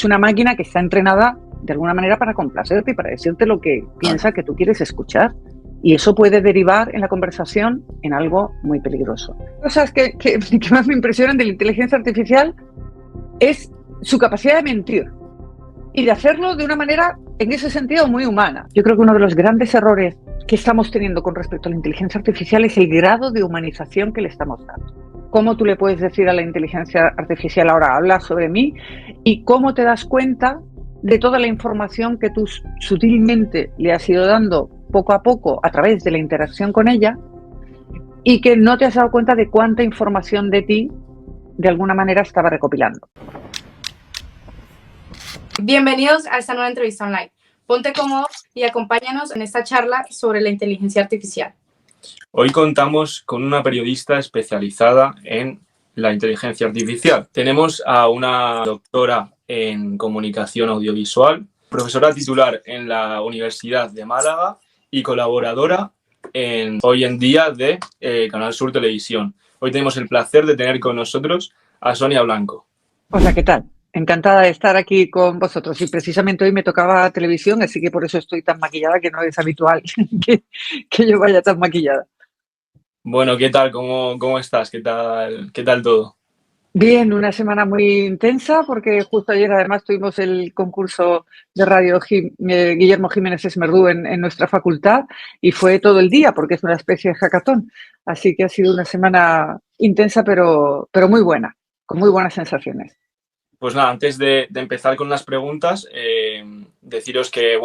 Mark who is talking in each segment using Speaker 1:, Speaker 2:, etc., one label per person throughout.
Speaker 1: Es una máquina que está entrenada de alguna manera para complacerte y para decirte lo que piensa que tú quieres escuchar. Y eso puede derivar en la conversación en algo muy peligroso. Cosas que más me impresionan de la inteligencia artificial es su capacidad de mentir y de hacerlo de una manera, en ese sentido, muy humana. Yo creo que uno de los grandes errores que estamos teniendo con respecto a la inteligencia artificial es el grado de humanización que le estamos dando. Cómo tú le puedes decir a la inteligencia artificial ahora habla sobre mí y cómo te das cuenta de toda la información que tú sutilmente le has ido dando poco a poco a través de la interacción con ella y que no te has dado cuenta de cuánta información de ti de alguna manera estaba recopilando.
Speaker 2: Bienvenidos a esta nueva entrevista online. Ponte cómodo y acompáñanos en esta charla sobre la inteligencia artificial.
Speaker 3: Hoy contamos con una periodista especializada en la inteligencia artificial. Tenemos a una doctora en comunicación audiovisual, profesora titular en la Universidad de Málaga y colaboradora hoy en día de Canal Sur Televisión. Hoy tenemos el placer de tener con nosotros a Sonia Blanco.
Speaker 1: Hola, ¿qué tal? Encantada de estar aquí con vosotros y precisamente hoy me tocaba televisión, así que por eso estoy tan maquillada, que no es habitual que yo vaya tan maquillada.
Speaker 3: Bueno, ¿qué tal? ¿Cómo estás? ¿Qué tal todo?
Speaker 1: Bien, una semana muy intensa porque justo ayer además tuvimos el concurso de radio Guillermo Jiménez Esmerdú en nuestra facultad y fue todo el día porque es una especie de hackathon. Así que ha sido una semana intensa pero muy buena, con muy buenas sensaciones.
Speaker 3: Pues nada, antes de empezar con las preguntas, deciros que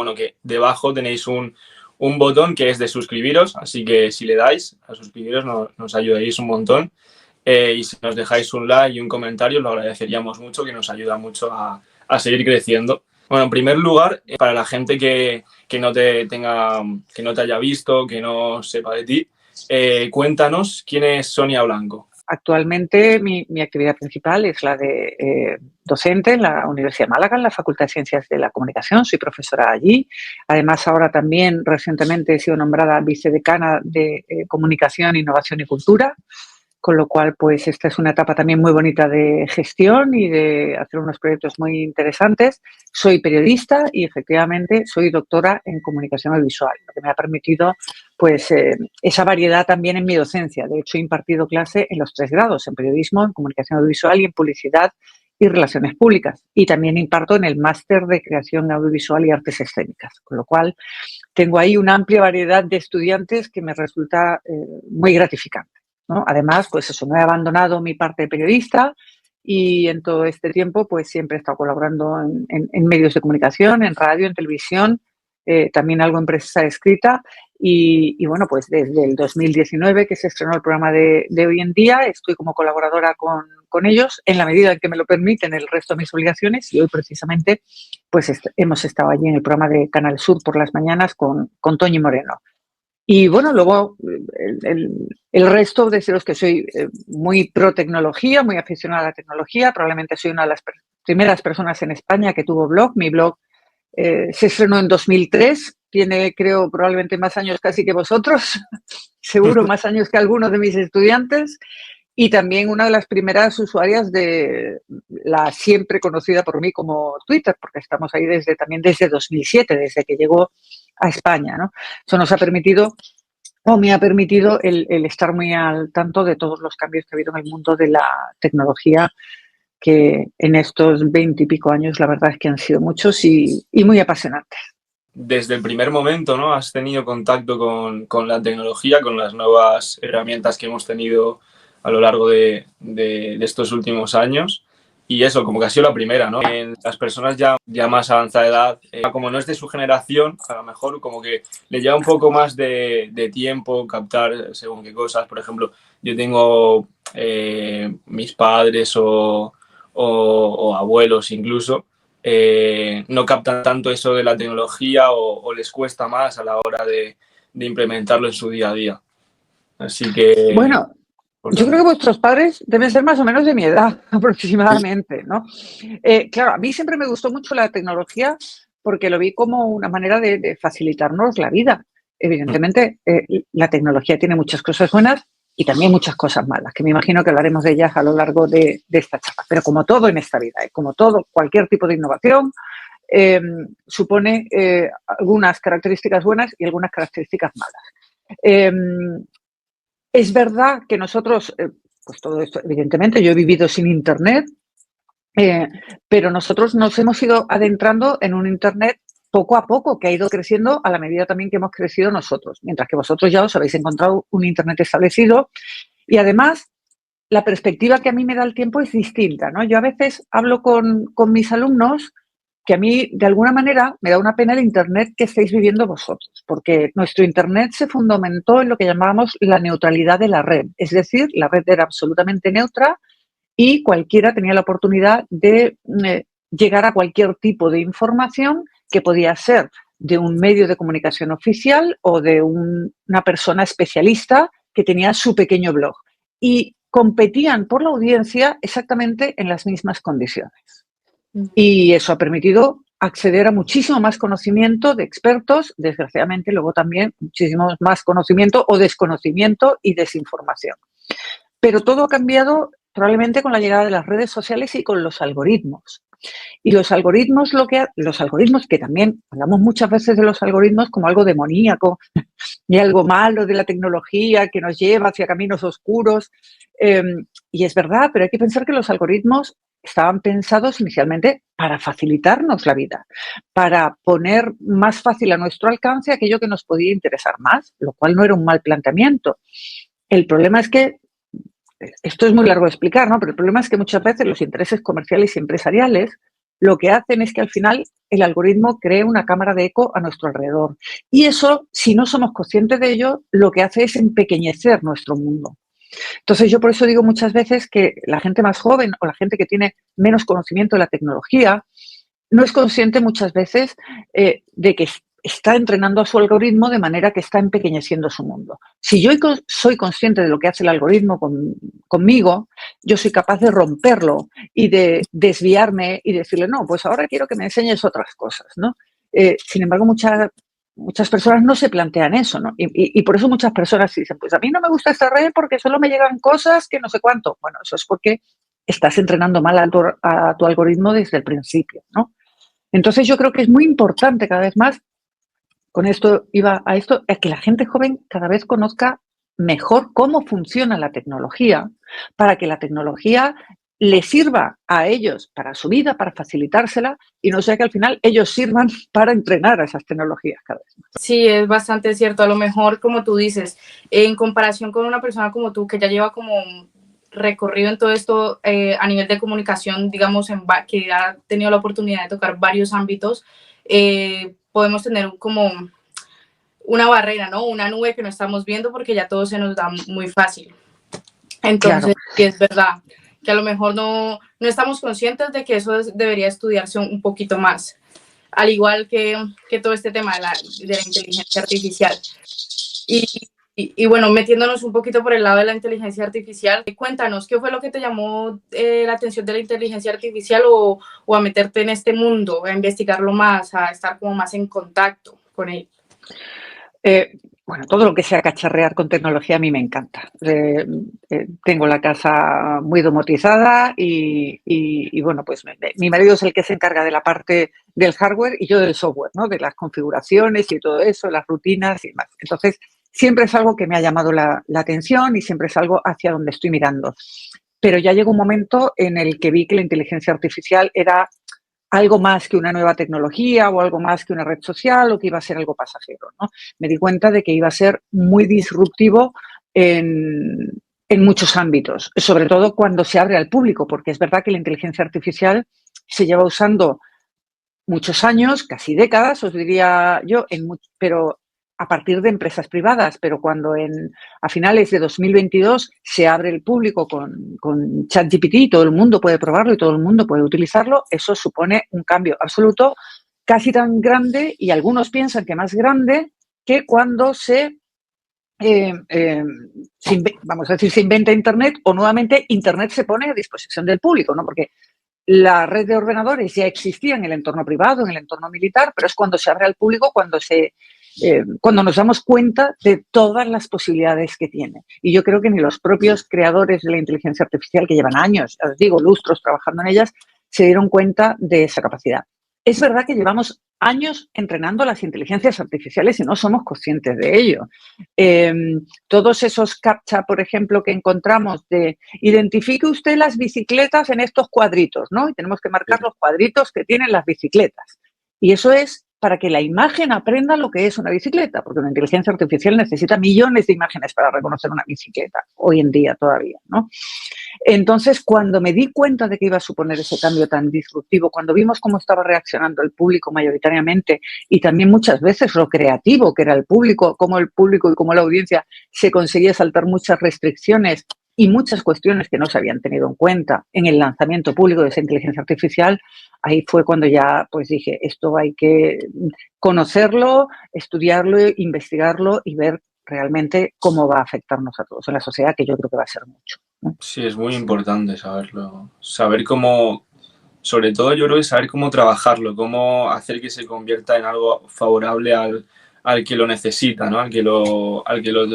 Speaker 3: debajo tenéis un botón que es de suscribiros, así que si le dais a suscribiros nos ayudaréis un montón. Y si nos dejáis un like y un comentario, lo agradeceríamos mucho, que nos ayuda mucho a seguir creciendo. Bueno, en primer lugar, para la gente que no te haya visto, que no sepa de ti, cuéntanos quién es Sonia Blanco.
Speaker 1: Actualmente mi actividad principal es la de docente en la Universidad de Málaga, en la Facultad de Ciencias de la Comunicación. Soy profesora allí. Además, ahora también recientemente he sido nombrada vicedecana de Comunicación, Innovación y Cultura. Con lo cual, pues esta es una etapa también muy bonita de gestión y de hacer unos proyectos muy interesantes. Soy periodista y efectivamente soy doctora en comunicación audiovisual, lo que me ha permitido pues esa variedad también en mi docencia. De hecho, he impartido clase en los 3 grados, en periodismo, en comunicación audiovisual y en publicidad y relaciones públicas. Y también imparto en el máster de creación audiovisual y artes escénicas, con lo cual tengo ahí una amplia variedad de estudiantes que me resulta muy gratificante, ¿no? Además, pues eso, no he abandonado mi parte de periodista y en todo este tiempo pues siempre he estado colaborando en medios de comunicación, en radio, en televisión, también algo en prensa escrita y bueno, pues desde el 2019 que se estrenó el programa de Hoy en Día, estoy como colaboradora con ellos en la medida en que me lo permiten el resto de mis obligaciones y hoy precisamente pues hemos estado allí en el programa de Canal Sur por las mañanas con Toñi Moreno. Y bueno, luego el resto, deciros que soy muy pro tecnología, muy aficionada a la tecnología. Probablemente soy una de las primeras personas en España que tuvo blog. Mi blog se estrenó en 2003. Tiene, creo, probablemente más años casi que vosotros. Seguro más años que algunos de mis estudiantes. Y también una de las primeras usuarias de la siempre conocida por mí como Twitter, porque estamos ahí también desde 2007, desde que llegó a España, ¿no? Eso nos ha permitido, o me ha permitido, el estar muy al tanto de todos los cambios que ha habido en el mundo de la tecnología, que en estos 20 y pico años la verdad es que han sido muchos y muy apasionantes.
Speaker 3: Desde el primer momento, ¿no? Has tenido contacto con la tecnología, con las nuevas herramientas que hemos tenido a lo largo de estos últimos años. Y eso, como que ha sido la primera, ¿no? En las personas ya más avanzada edad, como no es de su generación, a lo mejor como que le lleva un poco más de tiempo captar según qué cosas. Por ejemplo, yo tengo mis padres o abuelos incluso, no captan tanto eso de la tecnología o les cuesta más a la hora de implementarlo en su día a día. Así que...
Speaker 1: Bueno, yo creo que vuestros padres deben ser más o menos de mi edad, aproximadamente, ¿no? Claro, a mí siempre me gustó mucho la tecnología porque lo vi como una manera de facilitarnos la vida. Evidentemente, la tecnología tiene muchas cosas buenas y también muchas cosas malas, que me imagino que hablaremos de ellas a lo largo de esta charla. Pero como todo en esta vida, como todo, cualquier tipo de innovación, supone algunas características buenas y algunas características malas. Es verdad que nosotros, pues todo esto, evidentemente, yo he vivido sin Internet, pero nosotros nos hemos ido adentrando en un Internet poco a poco, que ha ido creciendo a la medida también que hemos crecido nosotros, mientras que vosotros ya os habéis encontrado un Internet establecido. Y además, la perspectiva que a mí me da el tiempo es distinta, ¿no? Yo a veces hablo con mis alumnos que a mí, de alguna manera, me da una pena el Internet que estáis viviendo vosotros, porque nuestro Internet se fundamentó en lo que llamábamos la neutralidad de la red. Es decir, la red era absolutamente neutra y cualquiera tenía la oportunidad de llegar a cualquier tipo de información que podía ser de un medio de comunicación oficial o de una persona especialista que tenía su pequeño blog. Y competían por la audiencia exactamente en las mismas condiciones. Y eso ha permitido acceder a muchísimo más conocimiento de expertos, desgraciadamente luego también muchísimo más conocimiento o desconocimiento y desinformación. Pero todo ha cambiado probablemente con la llegada de las redes sociales y con los algoritmos. Y los algoritmos, los algoritmos que también hablamos muchas veces de los algoritmos como algo demoníaco y algo malo de la tecnología que nos lleva hacia caminos oscuros. Y es verdad, pero hay que pensar que los algoritmos estaban pensados inicialmente para facilitarnos la vida, para poner más fácil a nuestro alcance aquello que nos podía interesar más, lo cual no era un mal planteamiento. El problema es que esto es muy largo de explicar, ¿no? Pero el problema es que muchas veces los intereses comerciales y empresariales lo que hacen es que al final el algoritmo cree una cámara de eco a nuestro alrededor. Y eso, si no somos conscientes de ello, lo que hace es empequeñecer nuestro mundo. Entonces, yo por eso digo muchas veces que la gente más joven o la gente que tiene menos conocimiento de la tecnología no es consciente muchas veces de que está entrenando a su algoritmo de manera que está empequeñeciendo su mundo. Si yo soy consciente de lo que hace el algoritmo conmigo, yo soy capaz de romperlo y de desviarme y decirle, no, pues ahora quiero que me enseñes otras cosas, ¿no? Sin embargo, muchas personas no se plantean eso, ¿no? Y por eso muchas personas dicen, pues a mí no me gusta esta red porque solo me llegan cosas que no sé cuánto. Bueno, eso es porque estás entrenando mal a tu algoritmo desde el principio, ¿no? Entonces yo creo que es muy importante cada vez más, con esto iba a esto, es que la gente joven cada vez conozca mejor cómo funciona la tecnología para que la tecnología les sirva a ellos para su vida, para facilitársela y no sea que al final ellos sirvan para entrenar a esas tecnologías cada vez más.
Speaker 2: Sí, es bastante cierto. A lo mejor, como tú dices, en comparación con una persona como tú que ya lleva como recorrido en todo esto a nivel de comunicación, digamos, que ha tenido la oportunidad de tocar varios ámbitos, podemos tener como una barrera, ¿no? Una nube que no estamos viendo porque ya todo se nos da muy fácil. Entonces, claro, sí es verdad que a lo mejor no estamos conscientes de que eso debería estudiarse un poquito más, al igual que todo este tema de la inteligencia artificial. Y bueno, metiéndonos un poquito por el lado de la inteligencia artificial, cuéntanos, ¿qué fue lo que te llamó la atención de la inteligencia artificial o a meterte en este mundo, a investigarlo más, a estar como más en contacto con él?
Speaker 1: Bueno, todo lo que sea cacharrear con tecnología a mí me encanta. Tengo la casa muy domotizada y bueno, pues mi marido es el que se encarga de la parte del hardware y yo del software, ¿no? De las configuraciones y todo eso, las rutinas y demás. Entonces, siempre es algo que me ha llamado la atención y siempre es algo hacia donde estoy mirando. Pero ya llegó un momento en el que vi que la inteligencia artificial era algo más que una nueva tecnología o algo más que una red social o que iba a ser algo pasajero, ¿no? Me di cuenta de que iba a ser muy disruptivo en muchos ámbitos, sobre todo cuando se abre al público, porque es verdad que la inteligencia artificial se lleva usando muchos años, casi décadas, os diría yo, pero a partir de empresas privadas, pero cuando a finales de 2022 se abre el público con ChatGPT, todo el mundo puede probarlo y todo el mundo puede utilizarlo, eso supone un cambio absoluto, casi tan grande, y algunos piensan que más grande, que cuando se inventa Internet o nuevamente Internet se pone a disposición del público, ¿no? Porque la red de ordenadores ya existía en el entorno privado, en el entorno militar, pero es cuando se abre al público, cuando se cuando nos damos cuenta de todas las posibilidades que tiene. Y yo creo que ni los propios creadores de la inteligencia artificial, que llevan años, os digo, lustros trabajando en ellas, se dieron cuenta de esa capacidad. Es verdad que llevamos años entrenando las inteligencias artificiales y no somos conscientes de ello. Todos esos CAPTCHA, por ejemplo, que encontramos de identifique usted las bicicletas en estos cuadritos, ¿no? Y tenemos que marcar los cuadritos que tienen las bicicletas. Y eso es para que la imagen aprenda lo que es una bicicleta, porque una inteligencia artificial necesita millones de imágenes para reconocer una bicicleta, hoy en día todavía, ¿no? Entonces, cuando me di cuenta de que iba a suponer ese cambio tan disruptivo, cuando vimos cómo estaba reaccionando el público mayoritariamente y también muchas veces lo creativo que era el público, cómo el público y cómo la audiencia se conseguía saltar muchas restricciones y muchas cuestiones que no se habían tenido en cuenta en el lanzamiento público de esa inteligencia artificial, ahí fue cuando ya pues dije, esto hay que conocerlo, estudiarlo, investigarlo y ver realmente cómo va a afectarnos a todos en la sociedad, que yo creo que va a ser mucho, ¿no?
Speaker 3: Sí, es muy importante saberlo. Saber cómo, sobre todo yo creo que saber cómo trabajarlo, cómo hacer que se convierta en algo favorable al que lo necesita, ¿no? Al que lo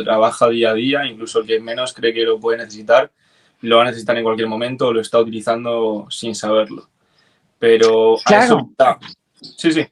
Speaker 3: trabaja día a día, incluso el que menos cree que lo puede necesitar, lo va a necesitar en cualquier momento o lo está utilizando sin saberlo. Pero
Speaker 1: claro.
Speaker 3: a eso está. Sí, sí.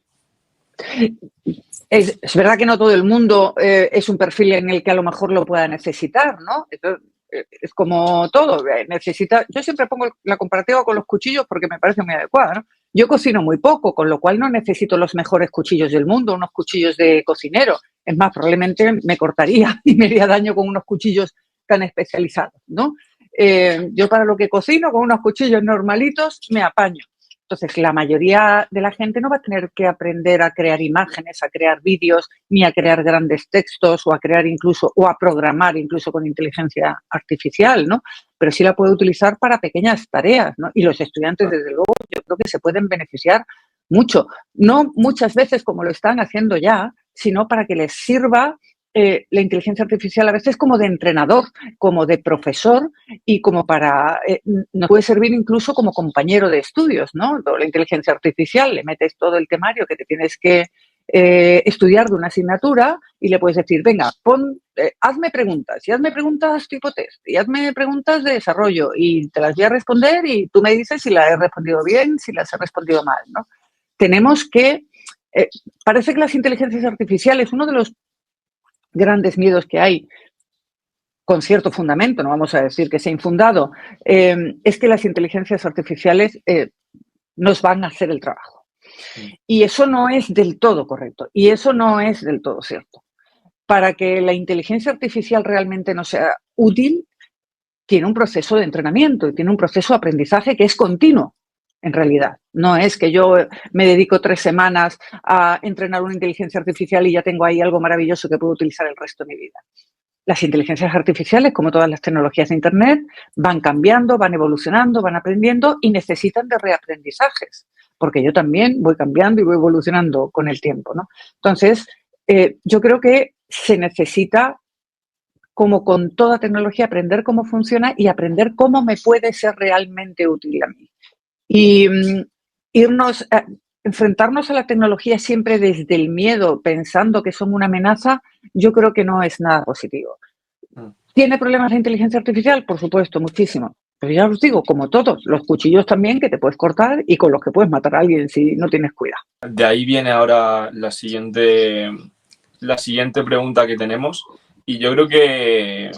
Speaker 1: Es verdad que no todo el mundo es un perfil en el que a lo mejor lo pueda necesitar, ¿no? Entonces, es como todo, necesita. Yo siempre pongo la comparativa con los cuchillos porque me parece muy adecuada, ¿no? Yo cocino muy poco, con lo cual no necesito los mejores cuchillos del mundo, unos cuchillos de cocinero. Es más, probablemente me cortaría y me haría daño con unos cuchillos tan especializados, ¿no? Yo para lo que cocino, con unos cuchillos normalitos, me apaño. Entonces, la mayoría de la gente no va a tener que aprender a crear imágenes, a crear vídeos, ni a crear grandes textos o a crear incluso, o a programar incluso con inteligencia artificial, ¿no? Pero sí la puede utilizar para pequeñas tareas, ¿no? Y los estudiantes, desde luego, yo creo que se pueden beneficiar mucho. No muchas veces como lo están haciendo ya, sino para que les sirva la inteligencia artificial a veces como de entrenador, como de profesor y como para, nos puede servir incluso como compañero de estudios, ¿no? La inteligencia artificial, le metes todo el temario que te tienes que estudiar de una asignatura y le puedes decir, venga, hazme preguntas y hazme preguntas tipo test y hazme preguntas de desarrollo y te las voy a responder y tú me dices si las he respondido bien, si las he respondido mal, ¿no? Tenemos que, parece que las inteligencias artificiales, uno de los grandes miedos que hay, con cierto fundamento, no vamos a decir que sea infundado, es que las inteligencias artificiales nos van a hacer el trabajo. Y eso no es del todo correcto y eso no es del todo cierto. Para que la inteligencia artificial realmente no sea útil, tiene un proceso de entrenamiento y tiene un proceso de aprendizaje que es continuo. En realidad, no es que yo me dedico 3 semanas a entrenar una inteligencia artificial y ya tengo ahí algo maravilloso que puedo utilizar el resto de mi vida. Las inteligencias artificiales, como todas las tecnologías de Internet, van cambiando, van evolucionando, van aprendiendo y necesitan de reaprendizajes, porque yo también voy cambiando y voy evolucionando con el tiempo, ¿no? Entonces, yo creo que se necesita, como con toda tecnología, aprender cómo funciona y aprender cómo me puede ser realmente útil a mí. Y enfrentarnos a la tecnología siempre desde el miedo, pensando que son una amenaza, yo creo que no es nada positivo. ¿Tiene problemas la inteligencia artificial? Por supuesto, muchísimo. Pero ya os digo, como todos, los cuchillos también que te puedes cortar y con los que puedes matar a alguien si no tienes cuidado.
Speaker 3: De ahí viene ahora la siguiente pregunta que tenemos. Y yo creo que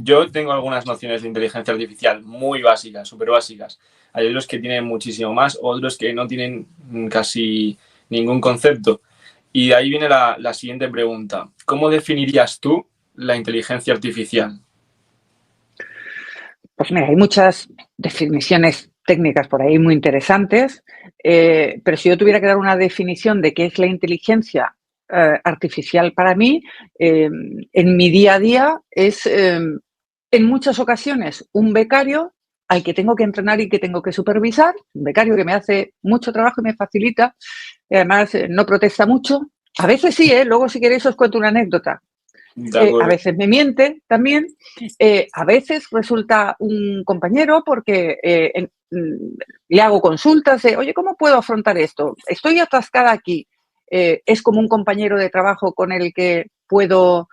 Speaker 3: yo tengo algunas nociones de inteligencia artificial muy básicas, súper básicas. Hay otros que tienen muchísimo más, otros que no tienen casi ningún concepto. Y de ahí viene la siguiente pregunta. ¿Cómo definirías tú la inteligencia artificial?
Speaker 1: Pues mira, hay muchas definiciones técnicas por ahí muy interesantes, pero si yo tuviera que dar una definición de qué es la inteligencia artificial para mí, en mi día a día es, en muchas ocasiones, un becario al que tengo que entrenar y que tengo que supervisar, un becario que me hace mucho trabajo y me facilita, y además no protesta mucho. A veces sí, luego si queréis os cuento una anécdota. A veces me miente también, a veces resulta un compañero porque le hago consultas de, oye, ¿cómo puedo afrontar esto? Estoy atascada aquí. es como un compañero de trabajo con el que puedo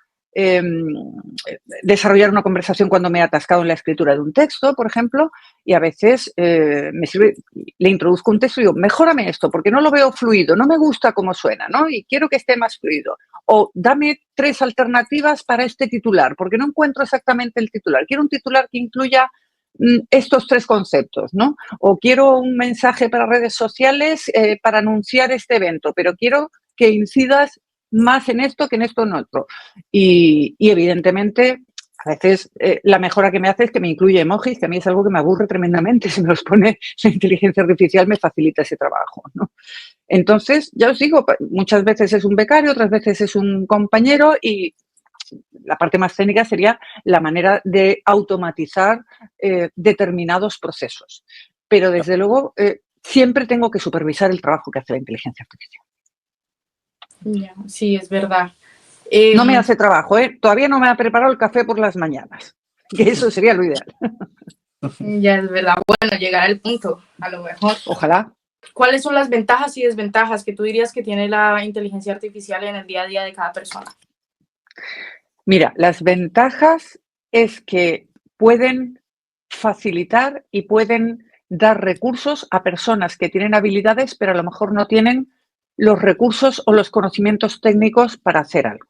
Speaker 1: desarrollar una conversación cuando me he atascado en la escritura de un texto, por ejemplo, y a veces me sirve, le introduzco un texto y digo, mejórame esto, porque no lo veo fluido, no me gusta cómo suena, ¿no? Y quiero que esté más fluido. O dame 3 alternativas para este titular, porque no encuentro exactamente el titular. Quiero un titular que incluya estos 3 conceptos, ¿no? O quiero un mensaje para redes sociales para anunciar este evento, pero quiero que incidas más en esto que en esto en otro. Y evidentemente, a veces la mejora que me hace es que me incluye emojis, que a mí es algo que me aburre tremendamente. Si me los pone la inteligencia artificial, me facilita ese trabajo, ¿no? Entonces, ya os digo, muchas veces es un becario, otras veces es un compañero y la parte más técnica sería la manera de automatizar determinados procesos. Pero, desde luego, siempre tengo que supervisar el trabajo que hace la inteligencia artificial.
Speaker 2: Ya, sí, es verdad.
Speaker 1: No me hace trabajo, todavía no me ha preparado el café por las mañanas, que eso sería lo ideal.
Speaker 2: Ya, es verdad. Bueno, llegar al punto, a lo mejor.
Speaker 1: Ojalá.
Speaker 2: ¿Cuáles son las ventajas y desventajas que tú dirías que tiene la inteligencia artificial en el día a día de cada persona?
Speaker 1: Mira, las ventajas es que pueden facilitar y pueden dar recursos a personas que tienen habilidades, pero a lo mejor no tienen los recursos o los conocimientos técnicos para hacer algo.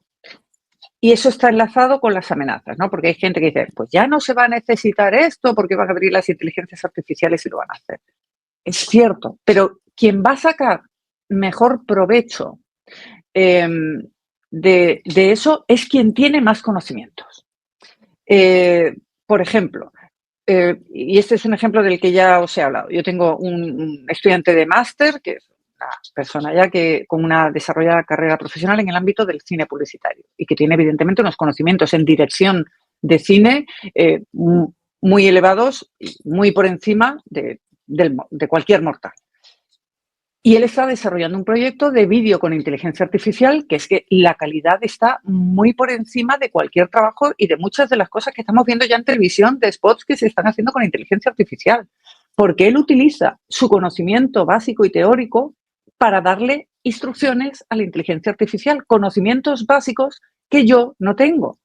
Speaker 1: Y eso está enlazado con las amenazas, ¿no? Porque hay gente que dice, pues ya no se va a necesitar esto porque van a abrir las inteligencias artificiales y lo van a hacer. Es cierto, pero quien va a sacar mejor provecho de eso es quien tiene más conocimientos. Por ejemplo, y este es un ejemplo del que ya os he hablado. Yo tengo un estudiante de máster, que es una persona ya que con una desarrollada carrera profesional en el ámbito del cine publicitario y que tiene evidentemente unos conocimientos en dirección de cine muy elevados, muy por encima de cualquier mortal. Y él está desarrollando un proyecto de vídeo con inteligencia artificial, que es que la calidad está muy por encima de cualquier trabajo y de muchas de las cosas que estamos viendo ya en televisión, de spots que se están haciendo con inteligencia artificial. Porque él utiliza su conocimiento básico y teórico para darle instrucciones a la inteligencia artificial, conocimientos básicos que yo no tengo.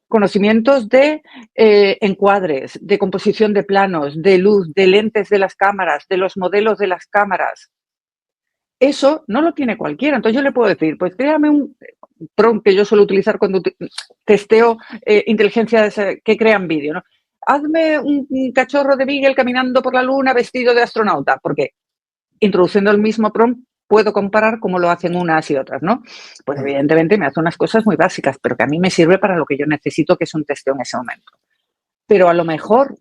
Speaker 1: Conocimientos de encuadres, de composición de planos, de luz, de lentes de las cámaras, de los modelos de las cámaras. Eso no lo tiene cualquiera. Entonces yo le puedo decir, pues créame un prompt que yo suelo utilizar cuando testeo inteligencias que crean vídeo, ¿no? Hazme un cachorro de Beagle caminando por la luna vestido de astronauta, porque introduciendo el mismo prompt puedo comparar cómo lo hacen unas y otras, ¿no? Pues evidentemente me hace unas cosas muy básicas, pero que a mí me sirve para lo que yo necesito, que es un testeo en ese momento. Pero a lo mejor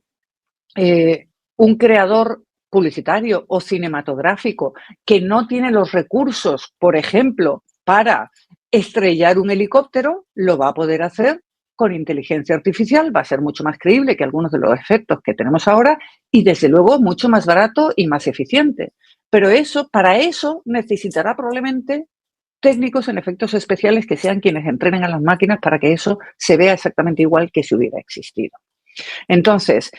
Speaker 1: un creador publicitario o cinematográfico que no tiene los recursos, por ejemplo, para estrellar un helicóptero, lo va a poder hacer con inteligencia artificial, va a ser mucho más creíble que algunos de los efectos que tenemos ahora y, desde luego, mucho más barato y más eficiente. Pero para eso necesitará probablemente técnicos en efectos especiales que sean quienes entrenen a las máquinas para que eso se vea exactamente igual que si hubiera existido. Entonces,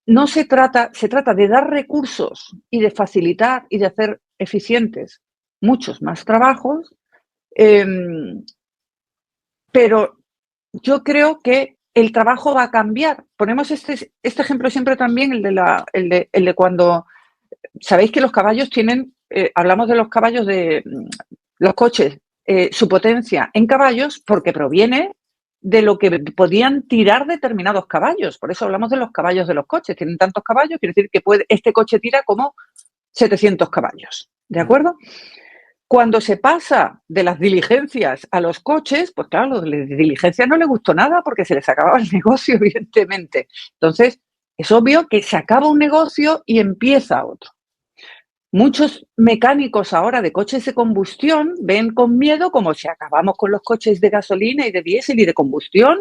Speaker 1: no se trata de dar recursos y de facilitar y de hacer eficientes muchos más trabajos, pero yo creo que el trabajo va a cambiar. Ponemos este ejemplo siempre también, el de cuando, sabéis que los caballos tienen, hablamos de los caballos de los coches, su potencia en caballos porque proviene de lo que podían tirar determinados caballos. Por eso hablamos de los caballos de los coches. Tienen tantos caballos, quiere decir que este coche tira como 700 caballos. ¿De acuerdo? Cuando se pasa de las diligencias a los coches, pues claro, a los de diligencias no les gustó nada porque se les acababa el negocio, evidentemente. Entonces, es obvio que se acaba un negocio y empieza otro. Muchos mecánicos ahora de coches de combustión ven con miedo como si acabamos con los coches de gasolina y de diésel y de combustión.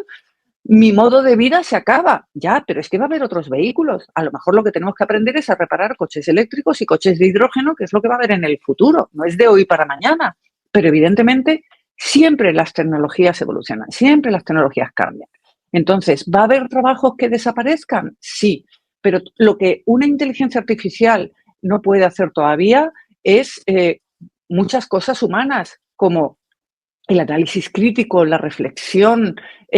Speaker 1: Mi modo de vida se acaba. Ya, pero es que va a haber otros vehículos. A lo mejor lo que tenemos que aprender es a reparar coches eléctricos y coches de hidrógeno, que es lo que va a haber en el futuro. No es de hoy para mañana. Pero evidentemente siempre las tecnologías evolucionan, siempre las tecnologías cambian. Entonces, ¿va a haber trabajos que desaparezcan? Sí, pero lo que una inteligencia artificial no puede hacer todavía es muchas cosas humanas, como el análisis crítico, la reflexión,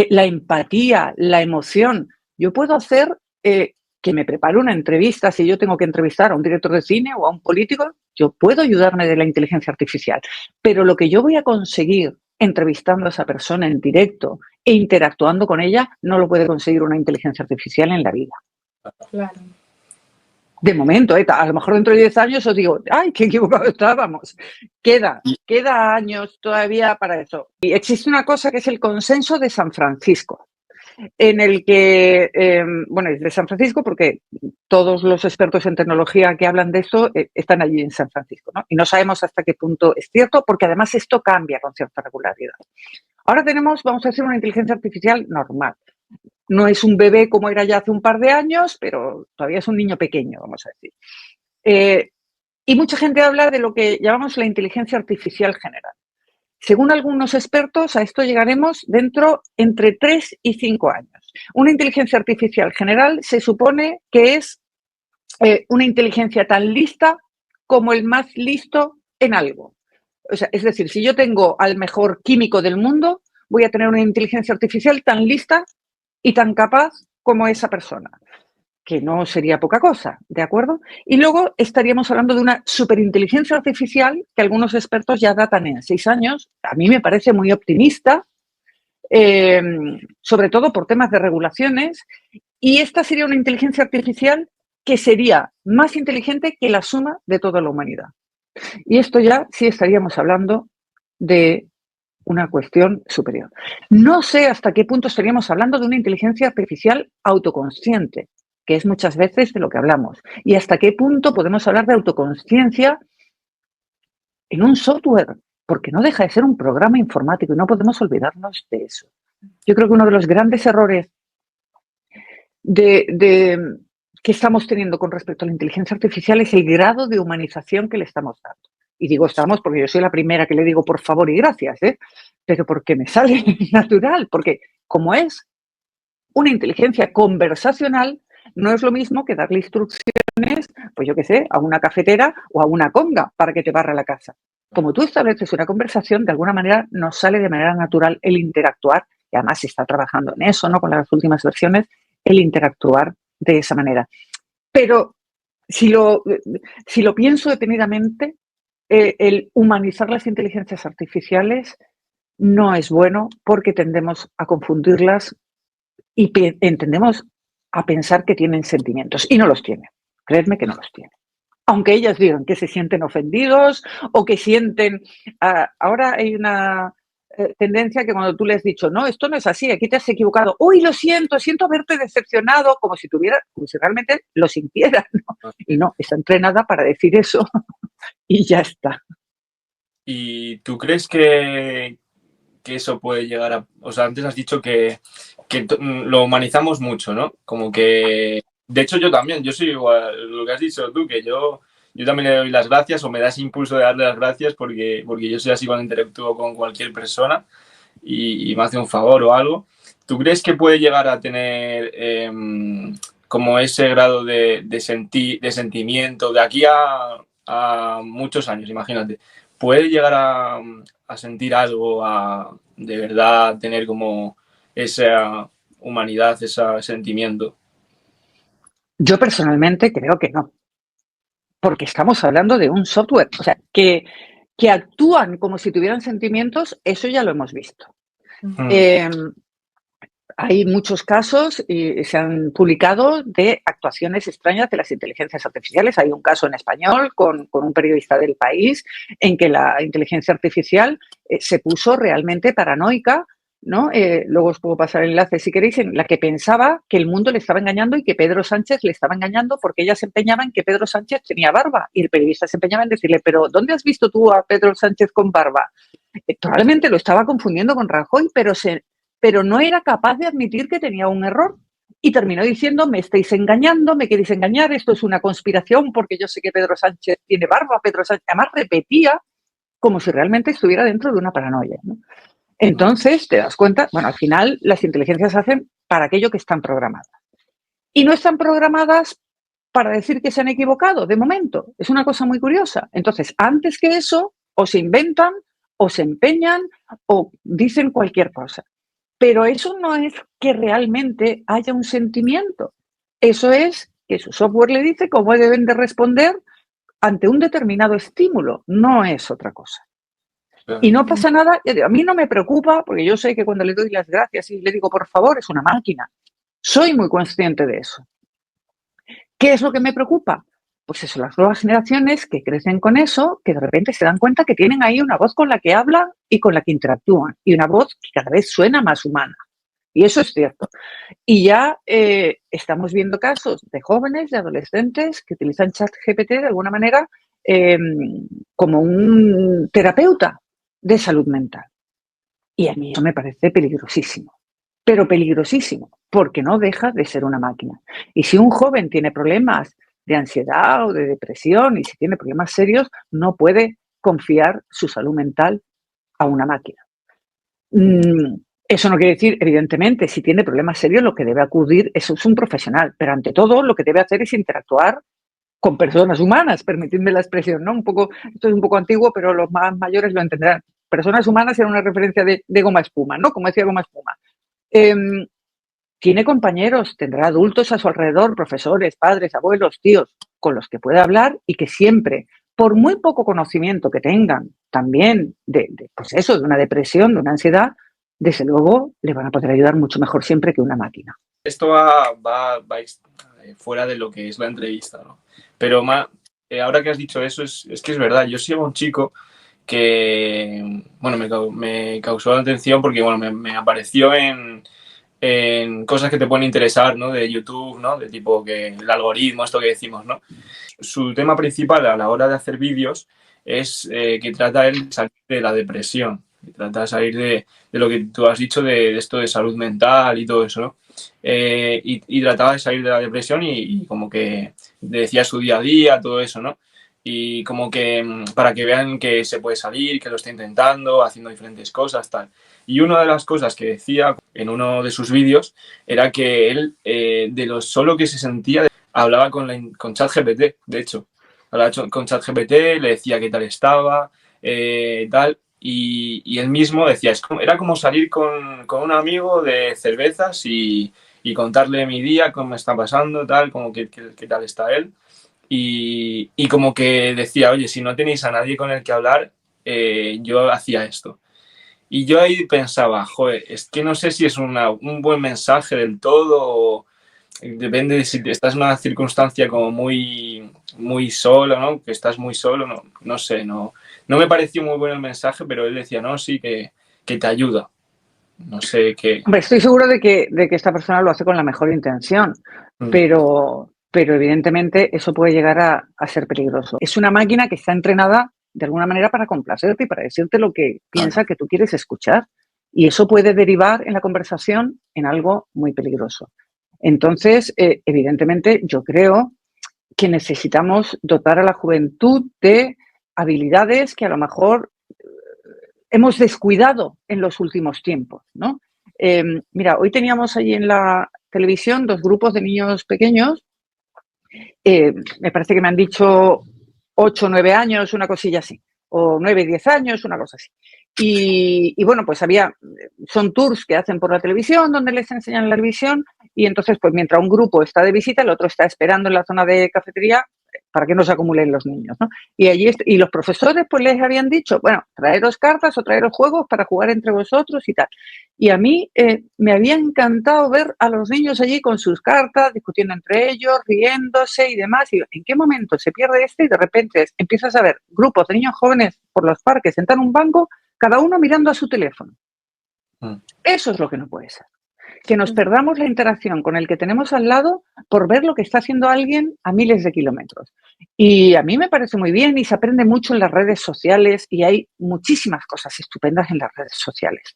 Speaker 1: la empatía, la emoción. Yo puedo hacer que me prepare una entrevista, si yo tengo que entrevistar a un director de cine o a un político, yo puedo ayudarme de la inteligencia artificial. Pero lo que yo voy a conseguir entrevistando a esa persona en directo e interactuando con ella, no lo puede conseguir una inteligencia artificial en la vida.
Speaker 2: Claro.
Speaker 1: De momento, a lo mejor dentro de 10 años os digo, ¡ay, qué equivocado estábamos! Queda años todavía para eso. Y existe una cosa que es el consenso de San Francisco, en el que, bueno, es de San Francisco porque todos los expertos en tecnología que hablan de esto están allí en San Francisco, ¿no? Y no sabemos hasta qué punto es cierto, porque además esto cambia con cierta regularidad. Ahora tenemos, vamos a decir, una inteligencia artificial normal. No es un bebé como era ya hace un par de años, pero todavía es un niño pequeño, vamos a decir. Y mucha gente habla de lo que llamamos la inteligencia artificial general. Según algunos expertos, a esto llegaremos dentro entre 3 y 5 años. Una inteligencia artificial general se supone que es una inteligencia tan lista como el más listo en algo. O sea, es decir, si yo tengo al mejor químico del mundo, voy a tener una inteligencia artificial tan lista y tan capaz como esa persona, que no sería poca cosa, ¿de acuerdo? Y luego estaríamos hablando de una superinteligencia artificial que algunos expertos ya datan en 6 años. A mí me parece muy optimista, sobre todo por temas de regulaciones, y esta sería una inteligencia artificial que sería más inteligente que la suma de toda la humanidad. Y esto ya sí estaríamos hablando de una cuestión superior. No sé hasta qué punto estaríamos hablando de una inteligencia artificial autoconsciente, que es muchas veces de lo que hablamos, y hasta qué punto podemos hablar de autoconsciencia en un software, porque no deja de ser un programa informático y no podemos olvidarnos de eso. Yo creo que uno de los grandes errores que estamos teniendo con respecto a la inteligencia artificial es el grado de humanización que le estamos dando. Y digo estamos porque yo soy la primera que le digo por favor y gracias, pero porque me sale natural, porque como es una inteligencia conversacional, no es lo mismo que darle instrucciones, pues yo qué sé, a una cafetera o a una conga para que te barra la casa. Como tú estableces una conversación, de alguna manera nos sale de manera natural el interactuar, y además se está trabajando en eso, ¿no? Con las últimas versiones, el interactuar de esa manera. Pero si lo pienso detenidamente, el humanizar las inteligencias artificiales no es bueno porque tendemos a confundirlas y entendemos a pensar que tienen sentimientos y no los tienen. Creedme que no los tienen. Aunque ellas digan que se sienten ofendidos o que sienten... ahora hay una tendencia que cuando tú le has dicho, no, esto no es así, aquí te has equivocado. Uy, lo siento haberte decepcionado, como si realmente lo sintiera, ¿no? Y no, está entrenada para decir eso y ya está.
Speaker 3: ¿Y tú crees que eso puede llegar a... O sea, antes has dicho que lo humanizamos mucho, ¿no? Como que... De hecho, yo también, yo soy igual, lo que has dicho tú, que yo también le doy las gracias o me da ese impulso de darle las gracias porque yo soy así cuando interactúo con cualquier persona y me hace un favor o algo. ¿Tú crees que puede llegar a tener como ese grado de sentimiento de aquí a muchos años, imagínate? ¿Puede llegar a sentir algo, a de verdad tener como esa humanidad, ese sentimiento?
Speaker 1: Yo personalmente creo que no, porque estamos hablando de un software, o sea, que actúan como si tuvieran sentimientos, eso ya lo hemos visto. Hay muchos casos y se han publicado de actuaciones extrañas de las inteligencias artificiales. Hay un caso en español con un periodista del País en que la inteligencia artificial se puso realmente paranoica, ¿no? Luego os puedo pasar el enlace si queréis, en la que pensaba que el mundo le estaba engañando y que Pedro Sánchez le estaba engañando porque ella se empeñaba en que Pedro Sánchez tenía barba y el periodista se empeñaba en decirle, pero ¿dónde has visto tú a Pedro Sánchez con barba? Probablemente lo estaba confundiendo con Rajoy, pero no era capaz de admitir que tenía un error. Y terminó diciendo, me estáis engañando, me queréis engañar, esto es una conspiración porque yo sé que Pedro Sánchez tiene barba. Pedro Sánchez, además repetía como si realmente estuviera dentro de una paranoia, ¿no? Entonces, te das cuenta, bueno, al final las inteligencias hacen para aquello que están programadas. Y no están programadas para decir que se han equivocado, de momento. Es una cosa muy curiosa. Entonces, antes que eso, o se inventan, o se empeñan, o dicen cualquier cosa. Pero eso no es que realmente haya un sentimiento. Eso es que su software le dice cómo deben de responder ante un determinado estímulo. No es otra cosa. Y no pasa nada. A mí no me preocupa, porque yo sé que cuando le doy las gracias y le digo, por favor, es una máquina. Soy muy consciente de eso. ¿Qué es lo que me preocupa? Pues eso, las nuevas generaciones que crecen con eso, que de repente se dan cuenta que tienen ahí una voz con la que hablan y con la que interactúan, y una voz que cada vez suena más humana. Y eso es cierto. Y ya estamos viendo casos de jóvenes, de adolescentes que utilizan ChatGPT de alguna manera como un terapeuta de salud mental. Y a mí eso me parece peligrosísimo. Pero peligrosísimo, porque no deja de ser una máquina. Y si un joven tiene problemas de ansiedad o de depresión, y si tiene problemas serios, no puede confiar su salud mental a una máquina. Eso no quiere decir, evidentemente, si tiene problemas serios, lo que debe acudir es un profesional, pero ante todo lo que debe hacer es interactuar con personas humanas, permitidme la expresión, ¿no? Esto es un poco antiguo, pero los más mayores lo entenderán. Personas humanas era una referencia de goma espuma, ¿no? Como decía goma espuma. Tiene compañeros, tendrá adultos a su alrededor, profesores, padres, abuelos, tíos, con los que puede hablar y que siempre, por muy poco conocimiento que tengan también pues eso, de una depresión, de una ansiedad, desde luego le van a poder ayudar mucho mejor siempre que una máquina.
Speaker 3: Esto va fuera de lo que es la entrevista, ¿no? Pero ahora que has dicho eso, es que es verdad. Yo sigo a un chico que, bueno, me causó la atención porque, bueno, me apareció en cosas que te pueden interesar, ¿no? De YouTube, ¿no? De tipo que el algoritmo, esto que decimos, ¿no? Su tema principal a la hora de hacer vídeos es que trata él de salir de la depresión, que trata de salir de lo que tú has dicho de esto de salud mental y todo eso, ¿no? Y trataba de salir de la depresión y como que decía su día a día, todo eso, ¿no? Y como que para que vean que se puede salir, que lo está intentando, haciendo diferentes cosas, tal. Y una de las cosas que decía en uno de sus vídeos era que él, de lo solo que se sentía, hablaba con ChatGPT, de hecho. Hablaba con ChatGPT, le decía qué tal estaba, tal. Y él mismo decía, era como salir con un amigo de cervezas y contarle mi día, cómo me está pasando, tal, como qué tal está él. Y como que decía, oye, si no tenéis a nadie con el que hablar, yo hacía esto. Y yo ahí pensaba, joder, es que no sé si es un buen mensaje del todo, o depende de si estás en una circunstancia como muy, muy solo, ¿no? Que estás muy solo, no sé, no me pareció muy bueno el mensaje, pero él decía, no, sí, que te ayuda. No sé qué.
Speaker 1: Hombre, estoy seguro de que esta persona lo hace con la mejor intención, pero evidentemente eso puede llegar a ser peligroso. Es una máquina que está entrenada de alguna manera para complacerte y para decirte lo que piensa que tú quieres escuchar. Y eso puede derivar en la conversación en algo muy peligroso. Entonces, evidentemente, yo creo que necesitamos dotar a la juventud de habilidades que a lo mejor hemos descuidado en los últimos tiempos, ¿no? Mira, hoy teníamos allí en la televisión 2 grupos de niños pequeños. Me parece que me han dicho 8 o 9 años, una cosilla así, o 9, 10 años, una cosa así. Y bueno, pues son tours que hacen por la televisión, donde les enseñan la televisión, y entonces, pues mientras un grupo está de visita, el otro está esperando en la zona de cafetería para que no se acumulen los niños, ¿no? Y los profesores pues les habían dicho, bueno, traeros cartas o traeros juegos para jugar entre vosotros y tal. Y a mí me había encantado ver a los niños allí con sus cartas, discutiendo entre ellos, riéndose y demás. Y ¿en qué momento se pierde esto? Y de repente empiezas a ver grupos de niños jóvenes por los parques sentados en un banco, cada uno mirando a su teléfono. Eso es lo que no puede ser. Que nos perdamos la interacción con el que tenemos al lado por ver lo que está haciendo alguien a miles de kilómetros. Y a mí me parece muy bien y se aprende mucho en las redes sociales y hay muchísimas cosas estupendas en las redes sociales.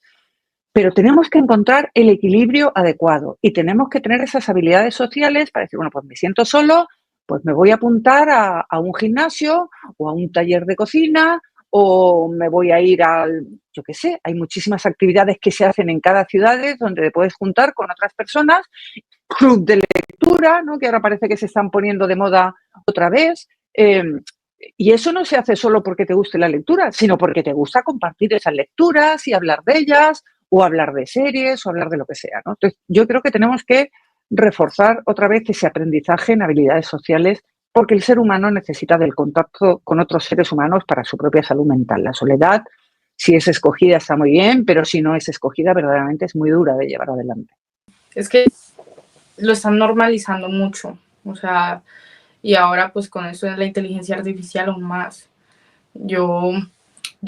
Speaker 1: Pero tenemos que encontrar el equilibrio adecuado y tenemos que tener esas habilidades sociales para decir, bueno, pues me siento solo, pues me voy a apuntar a un gimnasio o a un taller de cocina o me voy a ir yo qué sé, hay muchísimas actividades que se hacen en cada ciudad donde te puedes juntar con otras personas, club de lectura, ¿no? Que ahora parece que se están poniendo de moda otra vez. Y eso no se hace solo porque te guste la lectura, sino porque te gusta compartir esas lecturas y hablar de ellas, o hablar de series, o hablar de lo que sea, ¿no? Entonces, yo creo que tenemos que reforzar otra vez ese aprendizaje en habilidades sociales, porque el ser humano necesita del contacto con otros seres humanos para su propia salud mental. La soledad, si es escogida, está muy bien, pero si no es escogida, verdaderamente es muy dura de llevar adelante.
Speaker 2: Es que lo están normalizando mucho, o sea, y ahora pues con eso de la inteligencia artificial aún más. Yo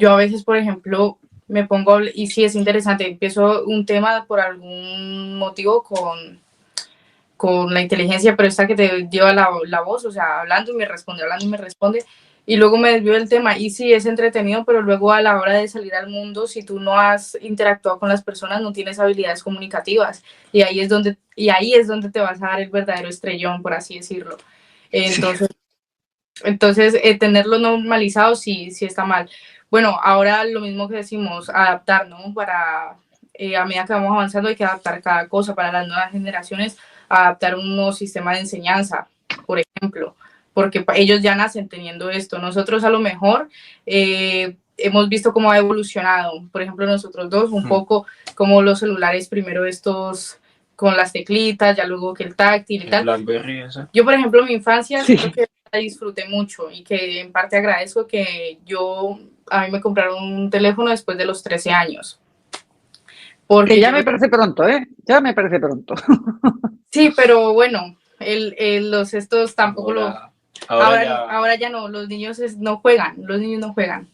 Speaker 2: a veces, por ejemplo, me pongo, y sí es interesante, empiezo un tema por algún motivo con la inteligencia, pero esta que te lleva la voz, o sea, hablando y me responde, y luego me desvío del tema, y sí, es entretenido, pero luego a la hora de salir al mundo, si tú no has interactuado con las personas, no tienes habilidades comunicativas, y ahí es donde te vas a dar el verdadero estrellón, por así decirlo. Entonces tenerlo normalizado sí está mal. Bueno, ahora lo mismo que decimos, adaptar, ¿no? Para, a medida que vamos avanzando hay que adaptar cada cosa para las nuevas generaciones, adaptar un nuevo sistema de enseñanza, por ejemplo, porque ellos ya nacen teniendo esto. Nosotros a lo mejor hemos visto cómo ha evolucionado, por ejemplo, nosotros dos, un poco como los celulares, primero estos con las teclitas, ya luego que el táctil y tal.
Speaker 3: BlackBerry, esa.
Speaker 2: Yo, por ejemplo, mi infancia
Speaker 1: Sí.
Speaker 2: siento que la disfruté mucho y que en parte agradezco que a mí me compraron un teléfono después de los 13 años. Porque
Speaker 1: que ya me parece pronto, ¿eh? Ya me parece pronto.
Speaker 2: Sí, pero bueno, los estos tampoco ahora ya no, los niños no juegan.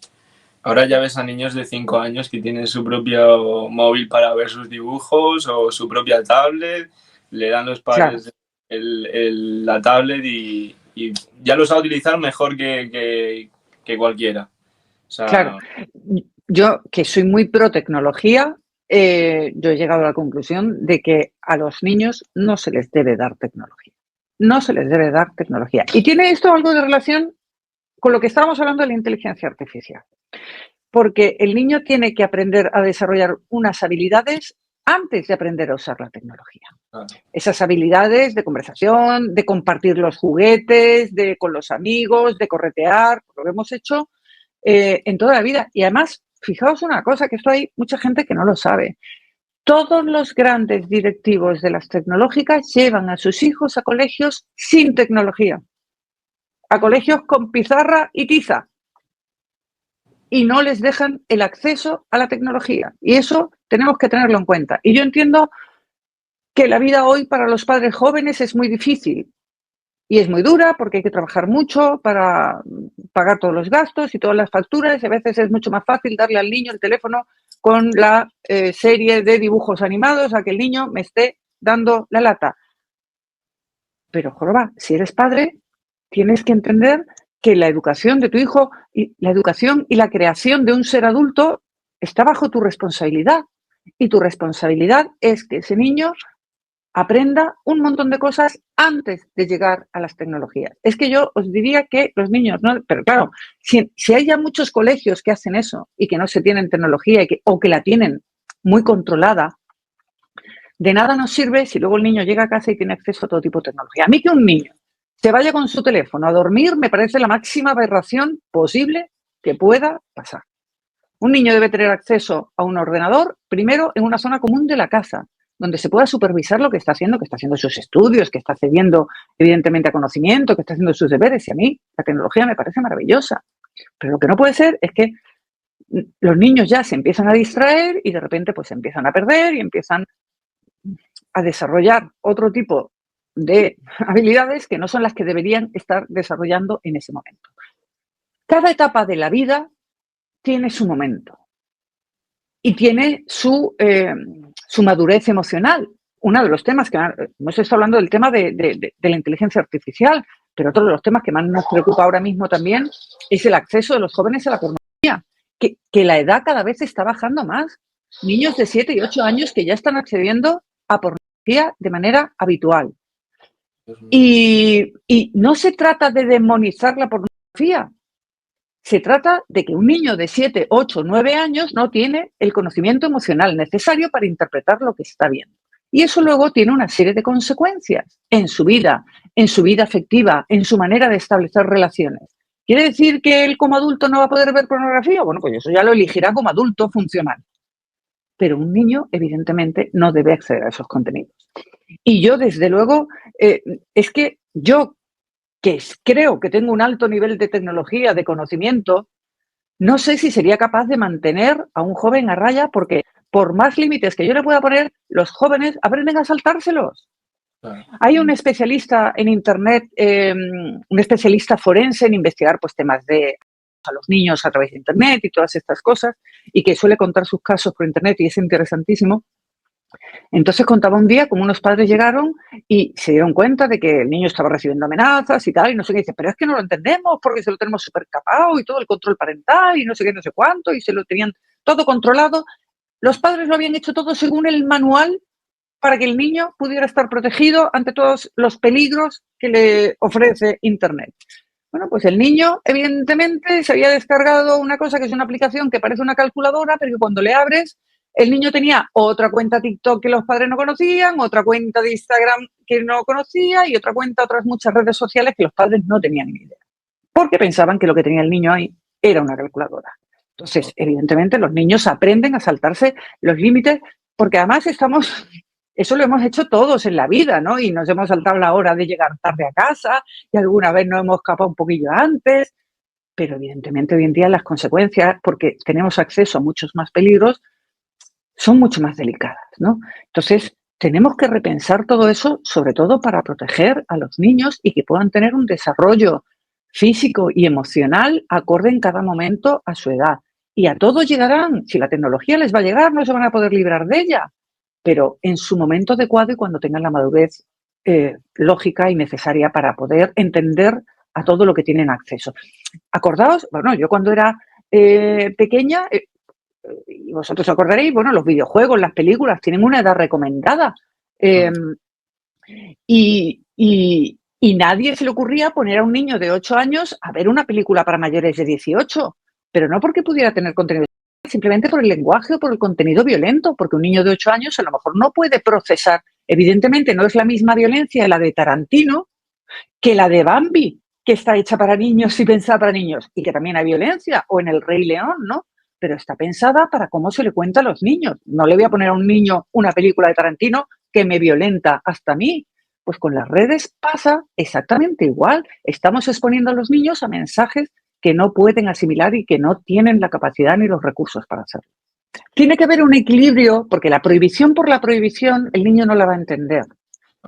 Speaker 3: Ahora ya ves a niños de 5 años que tienen su propio móvil para ver sus dibujos o su propia tablet, le dan los padres la tablet y ya lo sabe utilizar mejor que cualquiera. O sea,
Speaker 1: claro, yo que soy muy pro tecnología, yo he llegado a la conclusión de que a los niños no se les debe dar tecnología. No se les debe dar tecnología. Y tiene esto algo de relación con lo que estábamos hablando de la inteligencia artificial. Porque el niño tiene que aprender a desarrollar unas habilidades antes de aprender a usar la tecnología.
Speaker 3: Claro.
Speaker 1: Esas habilidades de conversación, de compartir los juguetes, de con los amigos, de corretear, lo que hemos hecho en toda la vida. Y además, fijaos una cosa, que esto hay mucha gente que no lo sabe. Todos los grandes directivos de las tecnológicas llevan a sus hijos a colegios sin tecnología, a colegios con pizarra y tiza, y no les dejan el acceso a la tecnología. Y eso tenemos que tenerlo en cuenta. Y yo entiendo que la vida hoy para los padres jóvenes es muy difícil y es muy dura porque hay que trabajar mucho para pagar todos los gastos y todas las facturas, y a veces es mucho más fácil darle al niño el teléfono con la serie de dibujos animados a que el niño me esté dando la lata. Pero, joroba, si eres padre, tienes que entender que la educación de tu hijo, y la educación y la creación de un ser adulto está bajo tu responsabilidad. Y tu responsabilidad es que ese niño aprenda un montón de cosas antes de llegar a las tecnologías. Es que yo os diría que los niños, no, pero claro, si hay ya muchos colegios que hacen eso y que no se tienen tecnología o que la tienen muy controlada, de nada nos sirve si luego el niño llega a casa y tiene acceso a todo tipo de tecnología. A mí que un niño se vaya con su teléfono a dormir me parece la máxima aberración posible que pueda pasar. Un niño debe tener acceso a un ordenador, primero en una zona común de la casa, donde se pueda supervisar lo que está haciendo sus estudios, que está accediendo evidentemente a conocimiento, que está haciendo sus deberes. Y a mí la tecnología me parece maravillosa. Pero lo que no puede ser es que los niños ya se empiezan a distraer y de repente pues se empiezan a perder y empiezan a desarrollar otro tipo de habilidades que no son las que deberían estar desarrollando en ese momento. Cada etapa de la vida tiene su momento y tiene su madurez emocional. Uno de los temas que hemos estado hablando del tema de la inteligencia artificial, pero otro de los temas que más nos preocupa ahora mismo también es el acceso de los jóvenes a la pornografía, que la edad cada vez está bajando más. Niños de 7 y 8 años que ya están accediendo a pornografía de manera habitual. Y no se trata de demonizar la pornografía. Se trata de que un niño de 7, 8, 9 años no tiene el conocimiento emocional necesario para interpretar lo que está viendo. Y eso luego tiene una serie de consecuencias en su vida afectiva, en su manera de establecer relaciones, ¿Quiere decir que él como adulto no va a poder ver pornografía? Bueno, pues eso ya lo elegirá como adulto funcional. Pero un niño, evidentemente, no debe acceder a esos contenidos. Y yo, desde luego, es que yo, que creo que tengo un alto nivel de tecnología, de conocimiento, no sé si sería capaz de mantener a un joven a raya, porque por más límites que yo le pueda poner, los jóvenes aprenden a saltárselos. Claro. Hay un especialista en Internet, un especialista forense en investigar pues, temas de a los niños a través de Internet y todas estas cosas, y que suele contar sus casos por Internet y es interesantísimo. Entonces contaba un día cómo unos padres llegaron y se dieron cuenta de que el niño estaba recibiendo amenazas y tal, y no sé qué, dice, pero es que no lo entendemos porque se lo tenemos súper capado y todo el control parental y no sé qué, no sé cuánto, y se lo tenían todo controlado. Los padres lo habían hecho todo según el manual para que el niño pudiera estar protegido ante todos los peligros que le ofrece Internet. Bueno, pues el niño, evidentemente, se había descargado una cosa que es una aplicación que parece una calculadora, pero que cuando le abres, el niño tenía otra cuenta TikTok que los padres no conocían, otra cuenta de Instagram que no conocía y otra cuenta, otras muchas redes sociales que los padres no tenían ni idea. Porque pensaban que lo que tenía el niño ahí era una calculadora. Entonces, evidentemente, los niños aprenden a saltarse los límites porque además eso lo hemos hecho todos en la vida, ¿no? Y nos hemos saltado la hora de llegar tarde a casa y alguna vez nos hemos escapado un poquillo antes, pero evidentemente hoy en día las consecuencias, porque tenemos acceso a muchos más peligros, son mucho más delicadas, ¿no? Entonces, tenemos que repensar todo eso, sobre todo para proteger a los niños y que puedan tener un desarrollo físico y emocional acorde en cada momento a su edad. Y a todos llegarán, si la tecnología les va a llegar, no se van a poder librar de ella, pero en su momento adecuado y cuando tengan la madurez lógica y necesaria para poder entender a todo lo que tienen acceso. Acordaos, bueno, yo cuando era pequeña, y vosotros acordaréis, bueno, los videojuegos, las películas tienen una edad recomendada. Y nadie se le ocurría poner a un niño de 8 años a ver una película para mayores de 18, pero no porque pudiera tener contenido, simplemente por el lenguaje o por el contenido violento, porque un niño de 8 años a lo mejor no puede procesar. Evidentemente no es la misma violencia la de Tarantino que la de Bambi, que está hecha para niños y pensada para niños, y que también hay violencia, o en El Rey León, ¿no? Pero está pensada para cómo se le cuenta a los niños. No le voy a poner a un niño una película de Tarantino que me violenta hasta a mí. Pues con las redes pasa exactamente igual. Estamos exponiendo a los niños a mensajes que no pueden asimilar y que no tienen la capacidad ni los recursos para hacerlo. Tiene que haber un equilibrio, porque la prohibición por la prohibición el niño no la va a entender.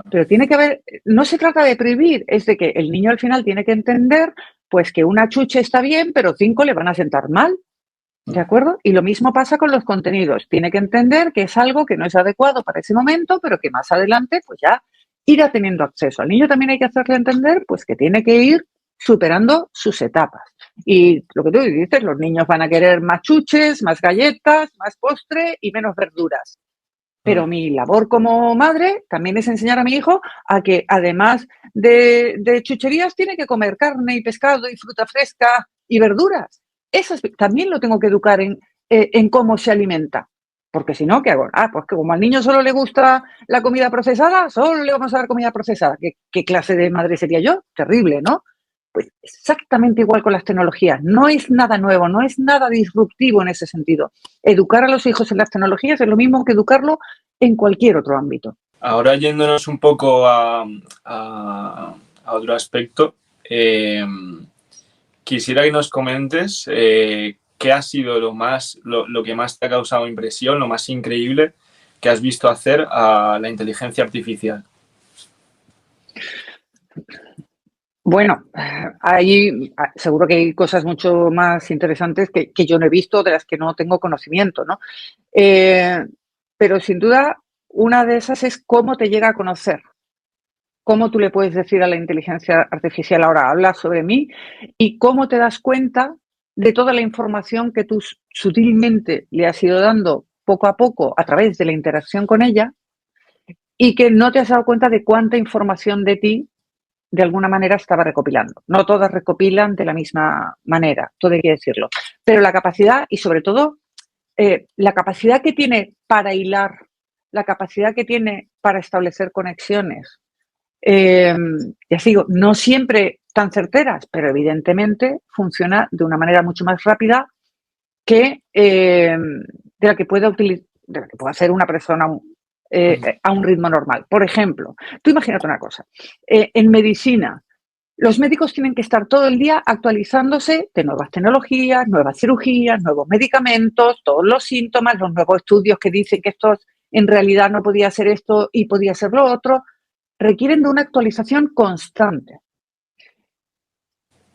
Speaker 1: Pero tiene que haber, no se trata de prohibir, es de que el niño al final tiene que entender pues que una chuche está bien, pero 5 le van a sentar mal. ¿De acuerdo? Y lo mismo pasa con los contenidos. Tiene que entender que es algo que no es adecuado para ese momento, pero que más adelante pues ya irá teniendo acceso. Al niño también hay que hacerle entender pues que tiene que ir superando sus etapas. Y lo que tú dices, los niños van a querer más chuches, más galletas, más postre y menos verduras. Pero mi labor como madre también es enseñar a mi hijo a que además de chucherías tiene que comer carne y pescado y fruta fresca y verduras. Eso también lo tengo que educar en cómo se alimenta. Porque si no, ¿qué hago? Pues que como al niño solo le gusta la comida procesada, solo le vamos a dar comida procesada. ¿Qué clase de madre sería yo? Terrible, ¿no? Pues exactamente igual con las tecnologías. No es nada nuevo, no es nada disruptivo en ese sentido. Educar a los hijos en las tecnologías es lo mismo que educarlo en cualquier otro ámbito.
Speaker 3: Ahora yéndonos un poco a otro aspecto, quisiera que nos comentes qué ha sido lo que más te ha causado impresión, lo más increíble que has visto hacer a la inteligencia artificial.
Speaker 1: Bueno, seguro que hay cosas mucho más interesantes que yo no he visto, de las que no tengo conocimiento, ¿no? Pero sin duda, una de esas es cómo te llega a conocer. Cómo tú le puedes decir a la inteligencia artificial, ahora habla sobre mí, y cómo te das cuenta de toda la información que tú sutilmente le has ido dando poco a poco a través de la interacción con ella y que no te has dado cuenta de cuánta información de ti de alguna manera estaba recopilando. No todas recopilan de la misma manera, todo hay que decirlo. Pero la capacidad y sobre todo la capacidad que tiene para hilar, la capacidad que tiene para establecer conexiones, Ya digo, no siempre tan certeras, pero evidentemente funciona de una manera mucho más rápida que de la que puede hacer una persona a un ritmo normal. Por ejemplo, tú imagínate una cosa, en medicina, los médicos tienen que estar todo el día actualizándose de nuevas tecnologías, nuevas cirugías, nuevos medicamentos, todos los síntomas, los nuevos estudios que dicen que esto en realidad no podía ser esto y podía ser lo otro, requieren de una actualización constante.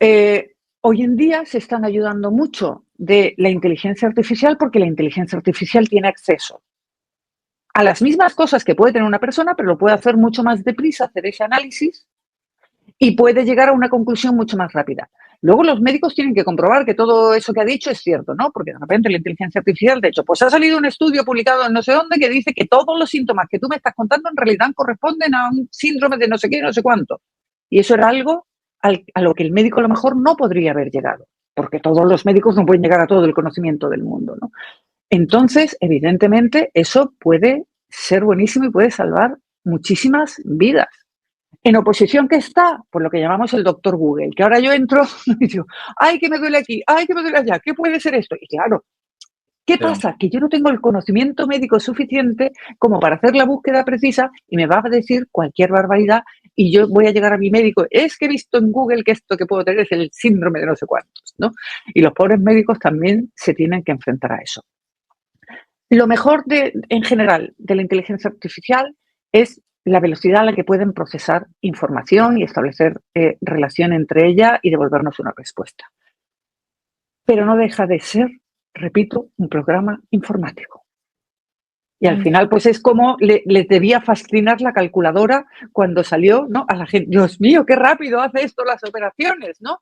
Speaker 1: Hoy en día se están ayudando mucho de la inteligencia artificial porque la inteligencia artificial tiene acceso a las mismas cosas que puede tener una persona, pero lo puede hacer mucho más deprisa, hacer ese análisis y puede llegar a una conclusión mucho más rápida. Luego los médicos tienen que comprobar que todo eso que ha dicho es cierto, ¿no? Porque de repente la inteligencia artificial, de hecho, pues ha salido un estudio publicado en no sé dónde que dice que todos los síntomas que tú me estás contando en realidad corresponden a un síndrome de no sé qué, no sé cuánto. Y eso era algo a lo que el médico a lo mejor no podría haber llegado, porque todos los médicos no pueden llegar a todo el conocimiento del mundo, ¿no? Entonces, evidentemente, eso puede ser buenísimo y puede salvar muchísimas vidas. En oposición, ¿qué está? Pues lo que llamamos el doctor Google, que ahora yo entro y digo, ¡ay, que me duele aquí! ¡Ay, que me duele allá! ¿Qué puede ser esto? Y claro, ¿qué pasa? Que yo no tengo el conocimiento médico suficiente como para hacer la búsqueda precisa y me va a decir cualquier barbaridad y yo voy a llegar a mi médico. Es que he visto en Google que esto que puedo tener es el síndrome de no sé cuántos, ¿no? Y los pobres médicos también se tienen que enfrentar a eso. Lo mejor en general de la inteligencia artificial es la velocidad a la que pueden procesar información y establecer relación entre ella y devolvernos una respuesta. Pero no deja de ser, repito, un programa informático. Y al final, pues es como les debía fascinar la calculadora cuando salió, ¿no? A la gente, Dios mío, qué rápido hace esto las operaciones, ¿no?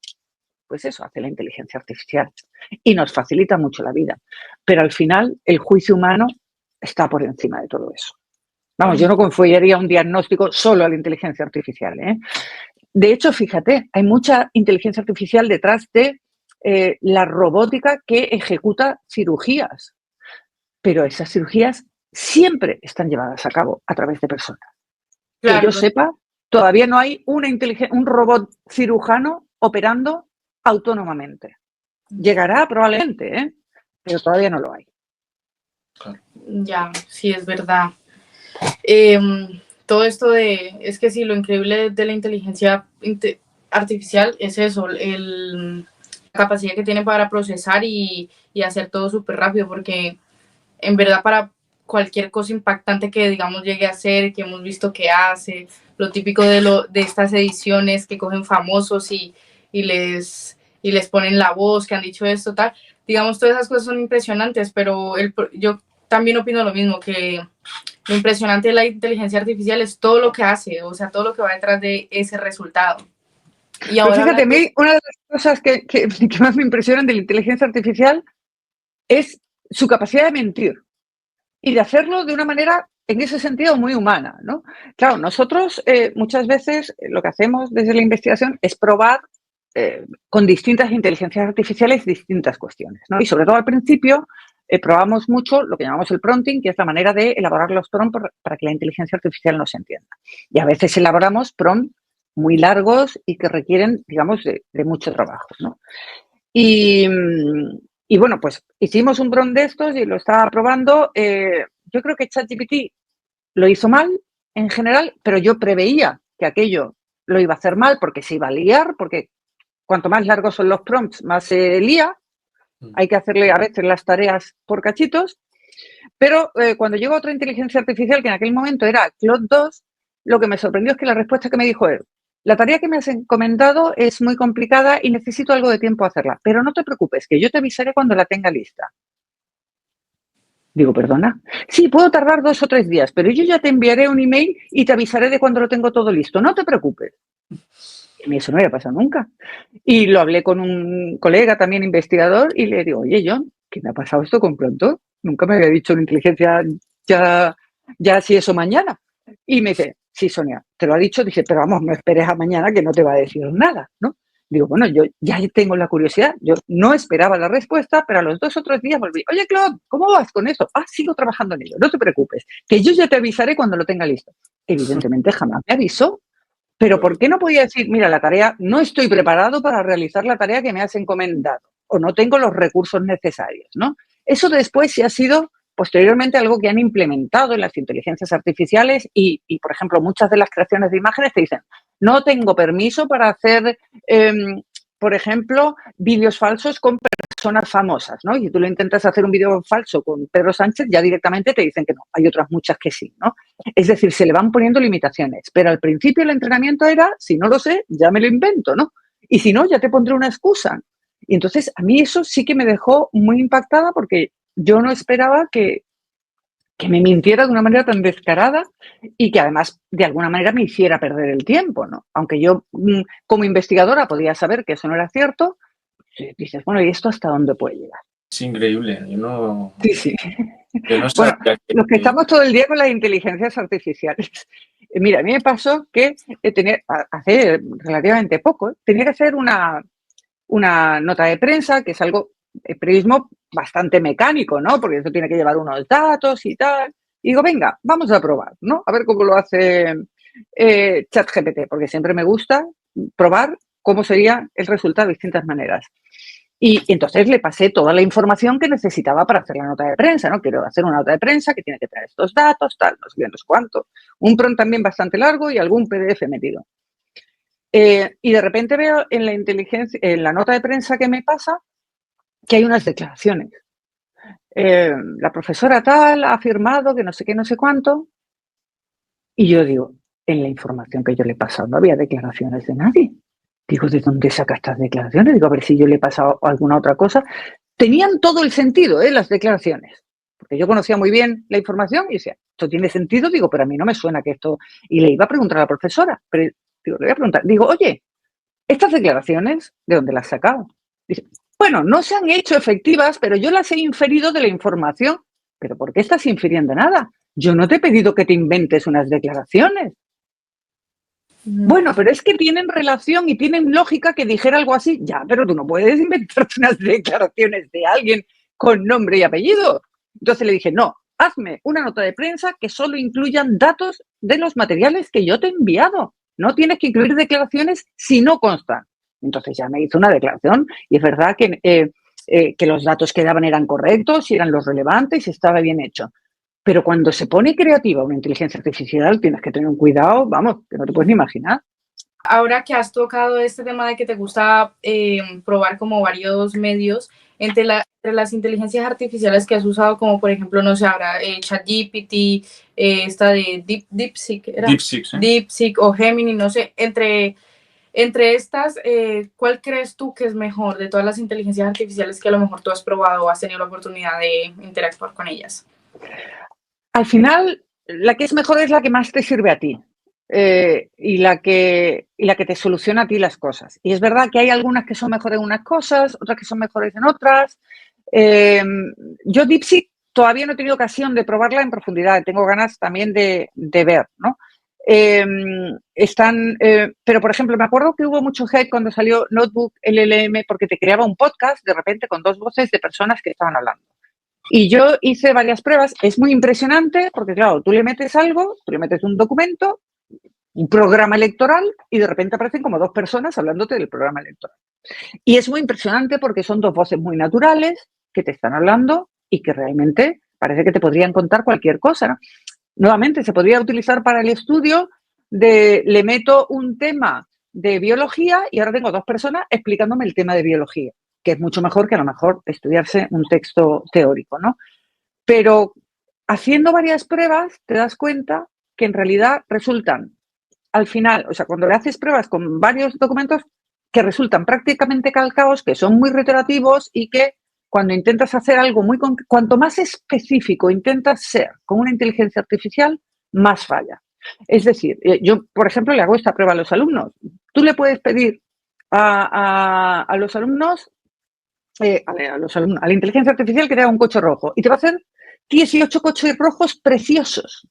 Speaker 1: Pues eso hace la inteligencia artificial y nos facilita mucho la vida. Pero al final, el juicio humano está por encima de todo eso. Vamos, yo no confiaría un diagnóstico solo a la inteligencia artificial, ¿eh? De hecho, fíjate, hay mucha inteligencia artificial detrás de la robótica que ejecuta cirugías, pero esas cirugías siempre están llevadas a cabo a través de personas. Claro. Que yo sepa, todavía no hay un robot cirujano operando autónomamente. Llegará probablemente, ¿eh? Pero todavía no lo hay.
Speaker 2: Claro. Ya, sí, es verdad. Todo esto es que sí, lo increíble de la inteligencia artificial es eso, la capacidad que tiene para procesar y hacer todo súper rápido, porque en verdad para cualquier cosa impactante que digamos llegue a hacer, que hemos visto que hace, lo típico de estas ediciones que cogen famosos y les ponen la voz, que han dicho esto, tal, digamos, todas esas cosas son impresionantes, pero yo también opino lo mismo, que lo impresionante de la inteligencia artificial es todo lo que hace, o sea, todo lo que va detrás de ese resultado.
Speaker 1: Y ahora fíjate, a mí una de las cosas que más me impresionan de la inteligencia artificial es su capacidad de mentir y de hacerlo de una manera, en ese sentido, muy humana, ¿no? Claro, nosotros muchas veces lo que hacemos desde la investigación es probar con distintas inteligencias artificiales distintas cuestiones, ¿no? Y sobre todo al principio probamos mucho lo que llamamos el prompting, que es la manera de elaborar los prompts para que la inteligencia artificial nos entienda. Y a veces elaboramos prompts muy largos y que requieren, digamos, de mucho trabajo, ¿no? Y bueno, pues hicimos un prompt de estos y lo estaba probando. Yo creo que ChatGPT lo hizo mal en general, pero yo preveía que aquello lo iba a hacer mal porque se iba a liar, porque cuanto más largos son los prompts, más se lía. Hay que hacerle a veces las tareas por cachitos. Pero cuando llegó otra inteligencia artificial, que en aquel momento era Claude 2, lo que me sorprendió es que la respuesta que me dijo él: la tarea que me has encomendado es muy complicada y necesito algo de tiempo a hacerla, pero no te preocupes, que yo te avisaré cuando la tenga lista. Digo, ¿perdona? Sí, puedo tardar 2 o 3 días, pero yo ya te enviaré un email y te avisaré de cuando lo tengo todo listo. No te preocupes. A mí eso no había pasado nunca. Y lo hablé con un colega también investigador y le digo, oye, John, ¿qué me ha pasado esto con pronto? Nunca me había dicho una inteligencia ya si eso mañana. Y me dice, sí, Sonia, te lo ha dicho. Dice, pero vamos, no esperes a mañana que no te va a decir nada, ¿no? Digo, bueno, yo ya tengo la curiosidad. Yo no esperaba la respuesta, pero a los 2 o 3 días volví. Oye, Claude, ¿cómo vas con eso? Ah, sigo trabajando en ello. No te preocupes, que yo ya te avisaré cuando lo tenga listo. Evidentemente jamás me avisó. Pero ¿por qué no podía decir, mira, la tarea, no estoy preparado para realizar la tarea que me has encomendado o no tengo los recursos necesarios, ¿no? Eso después sí ha sido posteriormente algo que han implementado en las inteligencias artificiales y por ejemplo, muchas de las creaciones de imágenes te dicen, no tengo permiso para hacer, por ejemplo, vídeos falsos con personas famosas, ¿no? Y si tú lo intentas hacer un vídeo falso con Pedro Sánchez, ya directamente te dicen que no. Hay otras muchas que sí, ¿no? Es decir, se le van poniendo limitaciones. Pero al principio el entrenamiento era, si no lo sé, ya me lo invento, ¿no? Y si no, ya te pondré una excusa. Y entonces a mí eso sí que me dejó muy impactada porque yo no esperaba que me mintiera de una manera tan descarada y que además de alguna manera me hiciera perder el tiempo, ¿no? Aunque yo como investigadora podía saber que eso no era cierto, dices, bueno, ¿y esto hasta dónde puede llegar?
Speaker 3: Es increíble. Yo no
Speaker 1: Bueno,
Speaker 3: sabía que...
Speaker 1: los que estamos todo el día con las inteligencias artificiales. Mira, a mí me pasó que hace relativamente poco, tenía que hacer una nota de prensa, que es algo, el periodismo bastante mecánico, ¿no? Porque eso tiene que llevar unos datos y tal. Y digo, venga, vamos a probar, ¿no? A ver cómo lo hace ChatGPT, porque siempre me gusta probar cómo sería el resultado de distintas maneras. Y entonces le pasé toda la información que necesitaba para hacer la nota de prensa, ¿no? Quiero hacer una nota de prensa que tiene que tener estos datos, tal, no sé bien, no sé cuánto. Un prompt también bastante largo y algún PDF metido. Y de repente veo en la nota de prensa que me pasa, que hay unas declaraciones. La profesora tal ha afirmado que no sé qué, no sé cuánto. Y yo digo, en la información que yo le he pasado no había declaraciones de nadie. Digo, ¿de dónde saca estas declaraciones? Digo, a ver si yo le he pasado alguna otra cosa. Tenían todo el sentido, las declaraciones. Porque yo conocía muy bien la información y decía, esto tiene sentido, digo, pero a mí no me suena que esto... Y le iba a preguntar a la profesora, pero digo, le voy a preguntar, digo, oye, ¿estas declaraciones de dónde las has sacado? Dice, bueno, no se han hecho efectivas, pero yo las he inferido de la información. ¿Pero por qué estás infiriendo nada? Yo no te he pedido que te inventes unas declaraciones. Bueno, pero es que tienen relación y tienen lógica que dijera algo así. Ya, pero tú no puedes inventarte unas declaraciones de alguien con nombre y apellido. Entonces le dije, no, hazme una nota de prensa que solo incluyan datos de los materiales que yo te he enviado. No tienes que incluir declaraciones si no constan. Entonces ya me hizo una declaración y es verdad que los datos que daban eran correctos y eran los relevantes y estaba bien hecho. Pero cuando se pone creativa una inteligencia artificial, tienes que tener un cuidado, vamos, que no te puedes ni imaginar.
Speaker 2: Ahora que has tocado este tema de que te gusta probar como varios medios, entre las inteligencias artificiales que has usado, como por ejemplo, no sé, ahora ChatGPT, esta de DeepSeek, ¿era?
Speaker 3: DeepSeek, ¿sí?
Speaker 2: DeepSeek o Gemini, no sé, entre estas, ¿cuál crees tú que es mejor de todas las inteligencias artificiales que a lo mejor tú has probado o has tenido la oportunidad de interactuar con ellas?
Speaker 1: Al final, la que es mejor es la que más te sirve a ti y la que te soluciona a ti las cosas. Y es verdad que hay algunas que son mejores en unas cosas, otras que son mejores en otras. Yo DeepSeek todavía no he tenido ocasión de probarla en profundidad, tengo ganas también de ver, ¿no? Pero por ejemplo, me acuerdo que hubo mucho hate cuando salió Notebook LLM porque te creaba un podcast de repente con dos voces de personas que estaban hablando. Y yo hice varias pruebas. Es muy impresionante porque, claro, tú le metes algo, tú le metes un documento, un programa electoral y de repente aparecen como dos personas hablándote del programa electoral. Y es muy impresionante porque son dos voces muy naturales que te están hablando y que realmente parece que te podrían contar cualquier cosa, ¿no? Nuevamente, se podría utilizar para el estudio le meto un tema de biología y ahora tengo dos personas explicándome el tema de biología, que es mucho mejor que a lo mejor estudiarse un texto teórico, ¿no? Pero haciendo varias pruebas te das cuenta que en realidad resultan, al final, o sea, cuando le haces pruebas con varios documentos que resultan prácticamente calcados, que son muy reiterativos y que cuando intentas hacer algo cuanto más específico intentas ser con una inteligencia artificial, más falla. Es decir, yo, por ejemplo, le hago esta prueba a los alumnos. Tú le puedes pedir a los alumnos, a la inteligencia artificial que te haga un coche rojo y te va a hacer 18 coches rojos preciosos,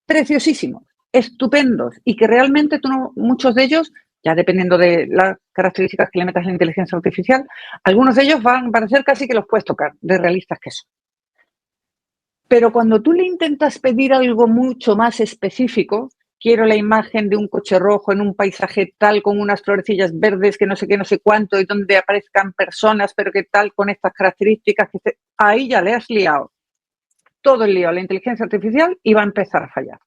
Speaker 1: preciosísimos, estupendos y que realmente muchos de ellos, ya dependiendo de las características que le metas a la inteligencia artificial, algunos de ellos van a parecer casi que los puedes tocar, de realistas que son. Pero cuando tú le intentas pedir algo mucho más específico, quiero la imagen de un coche rojo en un paisaje tal, con unas florecillas verdes que no sé qué, no sé cuánto, y donde aparezcan personas, pero qué tal, con estas características. Ahí ya le has liado todo el lío a la inteligencia artificial y va a empezar a fallar.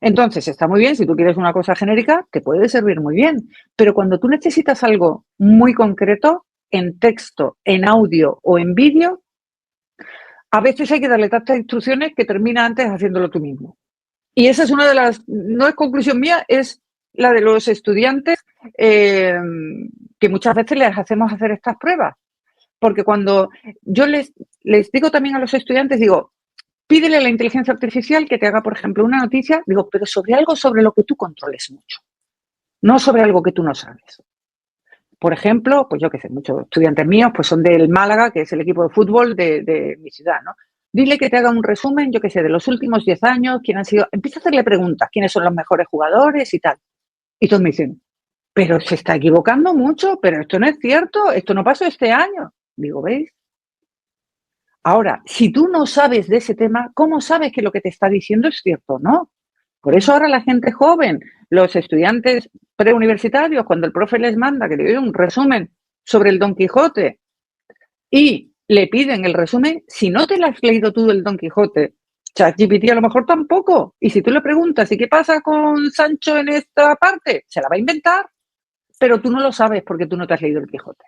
Speaker 1: Entonces, está muy bien, si tú quieres una cosa genérica, te puede servir muy bien, pero cuando tú necesitas algo muy concreto, en texto, en audio o en vídeo, a veces hay que darle tantas instrucciones que termina antes haciéndolo tú mismo. Y esa es una de las, no es conclusión mía, es la de los estudiantes que muchas veces les hacemos hacer estas pruebas. Porque cuando yo les digo también a los estudiantes, digo, pídele a la inteligencia artificial que te haga, por ejemplo, una noticia, digo, pero sobre algo sobre lo que tú controles mucho, no sobre algo que tú no sabes. Por ejemplo, pues yo qué sé, muchos estudiantes míos pues son del Málaga, que es el equipo de fútbol de mi ciudad, ¿no? Dile que te haga un resumen, yo qué sé, de los últimos 10 años, quién han sido. Empieza a hacerle preguntas, quiénes son los mejores jugadores y tal. Y todos me dicen, pero se está equivocando mucho, pero esto no es cierto, esto no pasó este año. Digo, ¿veis? Ahora, si tú no sabes de ese tema, ¿cómo sabes que lo que te está diciendo es cierto o no? Por eso ahora la gente joven, los estudiantes preuniversitarios, cuando el profe les manda que le dé un resumen sobre el Don Quijote y le piden el resumen, si no te lo has leído tú del Don Quijote, ChatGPT a lo mejor tampoco. Y si tú le preguntas, ¿y qué pasa con Sancho en esta parte? Se la va a inventar, pero tú no lo sabes porque tú no te has leído el Quijote.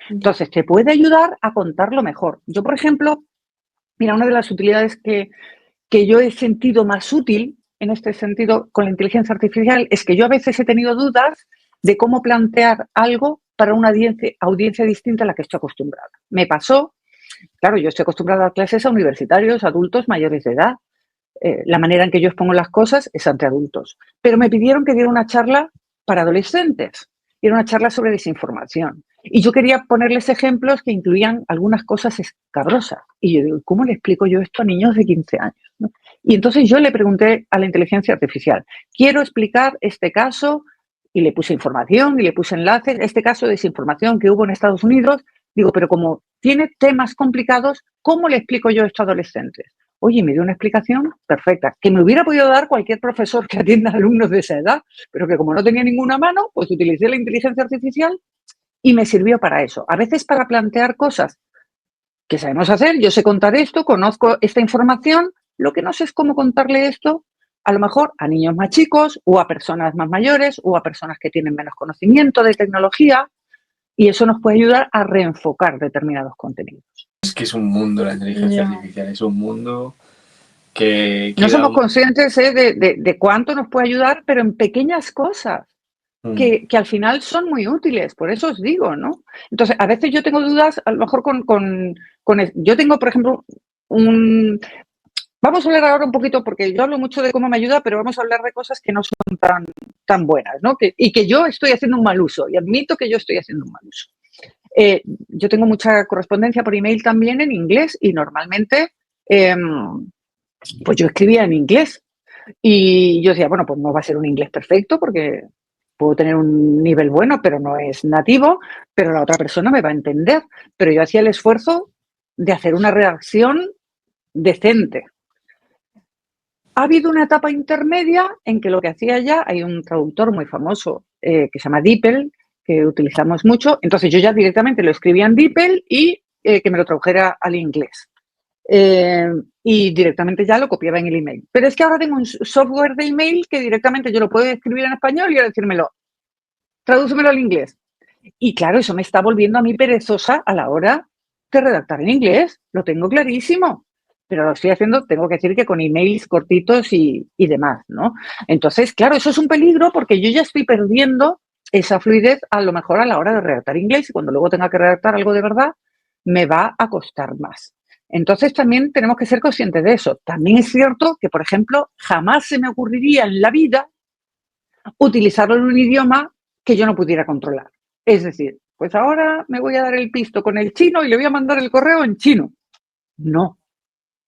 Speaker 1: Entonces, te puede ayudar a contarlo mejor. Yo, por ejemplo, mira, una de las utilidades que yo he sentido más útil en este sentido con la inteligencia artificial es que yo a veces he tenido dudas de cómo plantear algo para una audiencia distinta a la que estoy acostumbrada. Me pasó, claro, yo estoy acostumbrada a clases a universitarios, adultos mayores de edad. La manera en que yo expongo las cosas es ante adultos. Pero me pidieron que diera una charla para adolescentes. Y era una charla sobre desinformación. Y yo quería ponerles ejemplos que incluían algunas cosas escabrosas. Y yo digo, ¿cómo le explico yo esto a niños de 15 años? ¿No? Y entonces yo le pregunté a la inteligencia artificial, quiero explicar este caso, y le puse información y le puse enlaces, este caso de desinformación que hubo en Estados Unidos. Digo, pero como tiene temas complicados, ¿cómo le explico yo esto a adolescentes? Oye, me dio una explicación perfecta, que me hubiera podido dar cualquier profesor que atienda a alumnos de esa edad, pero que como no tenía ninguna mano, pues utilicé la inteligencia artificial y me sirvió para eso. A veces para plantear cosas que sabemos hacer, yo sé contar esto, conozco esta información, lo que no sé es cómo contarle esto, a lo mejor a niños más chicos o a personas más mayores o a personas que tienen menos conocimiento de tecnología, y eso nos puede ayudar a reenfocar determinados contenidos.
Speaker 3: Es que es un mundo la inteligencia artificial, es un mundo que
Speaker 1: no somos conscientes de cuánto nos puede ayudar, pero en pequeñas cosas que al final son muy útiles, por eso os digo, ¿no? Entonces, a veces yo tengo dudas, a lo mejor yo tengo, por ejemplo, vamos a hablar ahora un poquito, porque yo hablo mucho de cómo me ayuda, pero vamos a hablar de cosas que no son tan buenas, ¿no? Y que yo estoy haciendo un mal uso, y admito que yo estoy haciendo un mal uso. Yo tengo mucha correspondencia por email también en inglés, y normalmente, pues yo escribía en inglés. Y yo decía, bueno, pues no va a ser un inglés perfecto, porque puedo tener un nivel bueno, pero no es nativo, pero la otra persona me va a entender. Pero yo hacía el esfuerzo de hacer una redacción decente. Ha habido una etapa intermedia en que lo que hacía ya, hay un traductor muy famoso que se llama DeepL, que utilizamos mucho, entonces yo ya directamente lo escribía en DeepL y que me lo tradujera al inglés. Y directamente ya lo copiaba en el email. Pero es que ahora tengo un software de email que directamente yo lo puedo escribir en español y ahora decírmelo, tradúcemelo al inglés. Y claro, eso me está volviendo a mí perezosa a la hora de redactar en inglés. Lo tengo clarísimo, pero lo estoy haciendo, tengo que decir que con emails cortitos y demás, ¿no? Entonces, claro, eso es un peligro porque yo ya estoy perdiendo esa fluidez a lo mejor a la hora de redactar inglés, y cuando luego tenga que redactar algo de verdad, me va a costar más. Entonces también tenemos que ser conscientes de eso. También es cierto que, por ejemplo, jamás se me ocurriría en la vida utilizarlo en un idioma que yo no pudiera controlar. Es decir, pues ahora me voy a dar el pisto con el chino y le voy a mandar el correo en chino. No,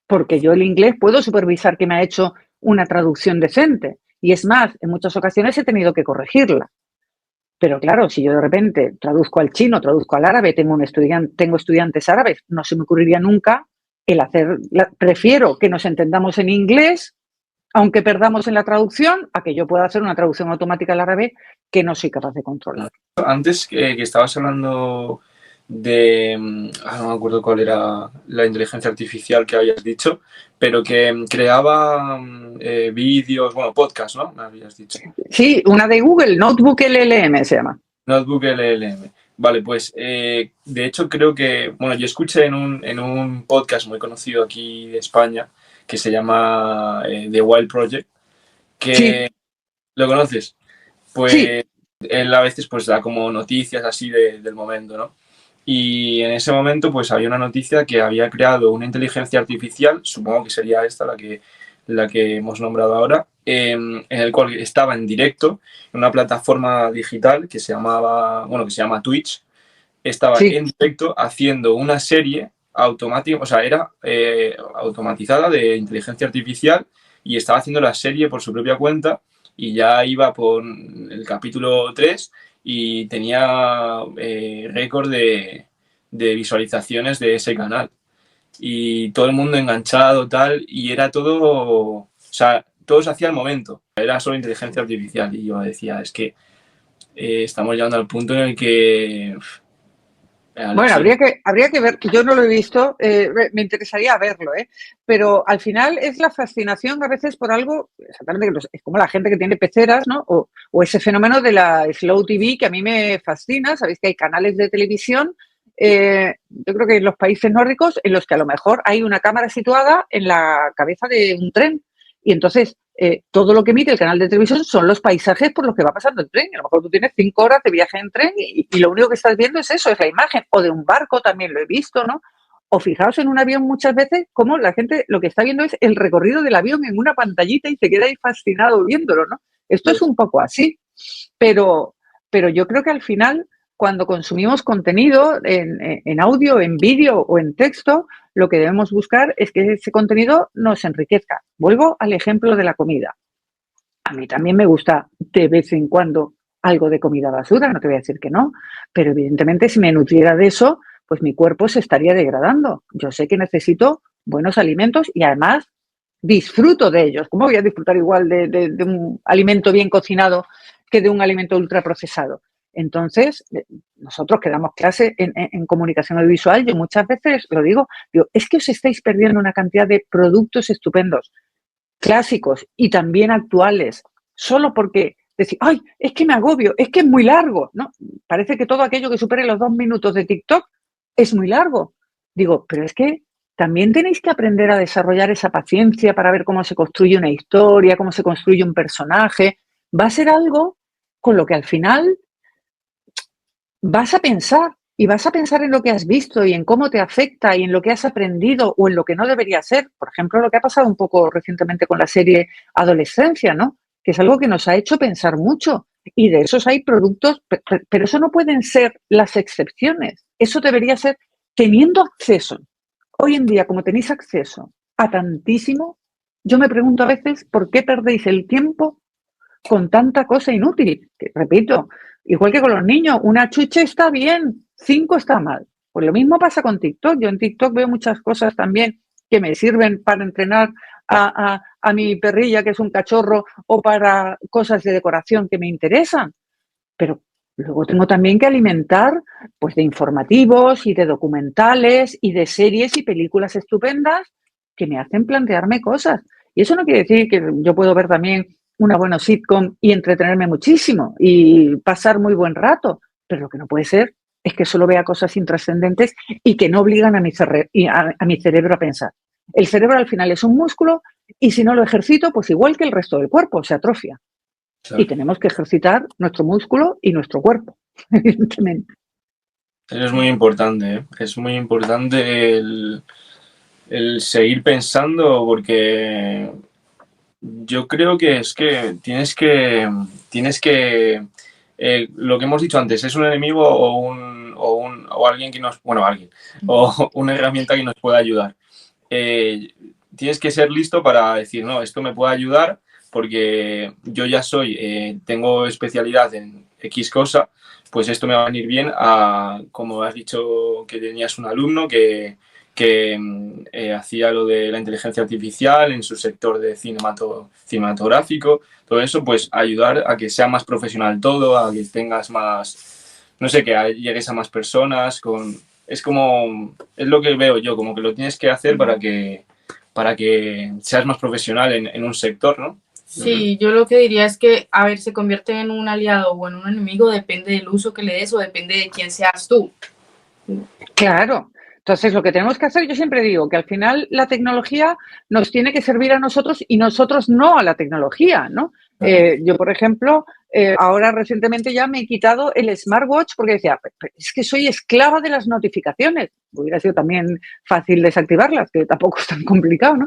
Speaker 1: porque yo el inglés puedo supervisar que me ha hecho una traducción decente. Y es más, en muchas ocasiones he tenido que corregirla. Pero claro, si yo de repente traduzco al chino, traduzco al árabe, tengo estudiantes árabes, no se me ocurriría nunca prefiero que nos entendamos en inglés aunque perdamos en la traducción, a que yo pueda hacer una traducción automática al árabe que no soy capaz de controlar.
Speaker 3: Antes que estabas hablando de, no me acuerdo cuál era la inteligencia artificial que habías dicho, pero que creaba vídeos, bueno, podcast, ¿no? Me habías dicho.
Speaker 1: Sí, una de Google, Notebook LLM se llama.
Speaker 3: Notebook LLM. Vale, pues de hecho creo que, bueno, yo escuché en un podcast muy conocido aquí de España que se llama The Wild Project, que
Speaker 1: Sí.
Speaker 3: ¿lo conoces? Pues
Speaker 1: Sí.
Speaker 3: él a veces pues da como noticias así del momento, ¿no? Y en ese momento pues había una noticia que había creado una inteligencia artificial, supongo que sería esta la que hemos nombrado ahora, en el cual estaba en directo en una plataforma digital que se llama Twitch. Estaba
Speaker 1: Sí.
Speaker 3: en directo haciendo una serie automática, o sea, era automatizada de inteligencia artificial y estaba haciendo la serie por su propia cuenta y ya iba por el capítulo 3 y tenía récord de visualizaciones de ese canal. Y todo el mundo enganchado, tal, y era todo, o sea, todo se hacía al momento. Era solo inteligencia artificial y yo decía, es que estamos llegando al punto en el que...
Speaker 1: Bueno, habría que ver, yo no lo he visto, me interesaría verlo, pero al final es la fascinación a veces por algo, exactamente, es como la gente que tiene peceras, ¿no? O ese fenómeno de la Slow TV que a mí me fascina, sabéis que hay canales de televisión, yo creo que en los países nórdicos en los que a lo mejor hay una cámara situada en la cabeza de un tren y entonces todo lo que emite el canal de televisión son los paisajes por los que va pasando el tren. A lo mejor tú tienes 5 horas de viaje en tren y lo único que estás viendo es eso, es la imagen. O de un barco también lo he visto, ¿no? O fijaos en un avión muchas veces cómo la gente lo que está viendo es el recorrido del avión en una pantallita y se queda ahí fascinado viéndolo, ¿no? Esto es un poco así, pero yo creo que al final cuando consumimos contenido en audio, en vídeo o en texto, lo que debemos buscar es que ese contenido nos enriquezca. Vuelvo al ejemplo de la comida. A mí también me gusta de vez en cuando algo de comida basura, no te voy a decir que no, pero evidentemente si me nutriera de eso, pues mi cuerpo se estaría degradando. Yo sé que necesito buenos alimentos y además disfruto de ellos. ¿Cómo voy a disfrutar igual de un alimento bien cocinado que de un alimento ultraprocesado? Entonces, nosotros que damos clase en comunicación audiovisual, yo muchas veces lo digo, es que os estáis perdiendo una cantidad de productos estupendos, clásicos y también actuales, solo porque decir, ay, es que me agobio, es que es muy largo, ¿no? Parece que todo aquello que supere los 2 minutos de TikTok es muy largo. Digo, pero es que también tenéis que aprender a desarrollar esa paciencia para ver cómo se construye una historia, cómo se construye un personaje. Va a ser algo con lo que al final vas a pensar y vas a pensar en lo que has visto y en cómo te afecta y en lo que has aprendido o en lo que no debería ser. Por ejemplo, lo que ha pasado un poco recientemente con la serie Adolescencia, ¿no? Que es algo que nos ha hecho pensar mucho. Y de esos hay productos, pero eso no pueden ser las excepciones. Eso debería ser teniendo acceso. Hoy en día, como tenéis acceso a tantísimo, yo me pregunto a veces por qué perdéis el tiempo con tanta cosa inútil. Que, repito, igual que con los niños, una chuche está bien, 5 está mal. Pues lo mismo pasa con TikTok. Yo en TikTok veo muchas cosas también que me sirven para entrenar a mi perrilla, que es un cachorro, o para cosas de decoración que me interesan. Pero luego tengo también que alimentar pues de informativos y de documentales y de series y películas estupendas que me hacen plantearme cosas. Y eso no quiere decir que yo puedo ver también una buena sitcom y entretenerme muchísimo y pasar muy buen rato, pero lo que no puede ser es que solo vea cosas intrascendentes y que no obligan a mi cerebro a pensar. El cerebro al final es un músculo y si no lo ejercito, pues igual que el resto del cuerpo, se atrofia.
Speaker 3: Claro.
Speaker 1: Y tenemos que ejercitar nuestro músculo y nuestro cuerpo, evidentemente.
Speaker 3: Eso es muy importante, ¿eh? Es muy importante el seguir pensando porque yo creo que es que lo que hemos dicho antes, es un enemigo o alguien que nos, bueno, alguien, o una herramienta que nos pueda ayudar. Tienes que ser listo para decir, no, esto me puede ayudar porque yo ya tengo especialidad X cosa, pues esto me va a venir bien como has dicho que tenías un alumno que hacía lo de la inteligencia artificial en su sector de cinematográfico, todo eso, pues ayudar a que sea más profesional todo, a que tengas más, no sé, que llegues a más personas, es lo que veo yo, como que lo tienes que hacer para que seas más profesional en un sector, ¿no?
Speaker 2: Sí, yo lo que diría es que, a ver, se convierte en un aliado o en un enemigo, depende del uso que le des o depende de quién seas tú.
Speaker 1: Claro. Entonces, lo que tenemos que hacer, yo siempre digo que al final la tecnología nos tiene que servir a nosotros y nosotros no a la tecnología, ¿no? Yo, por ejemplo, ahora recientemente ya me he quitado el smartwatch porque decía, es que soy esclava de las notificaciones. Hubiera sido también fácil desactivarlas, que tampoco es tan complicado, ¿no?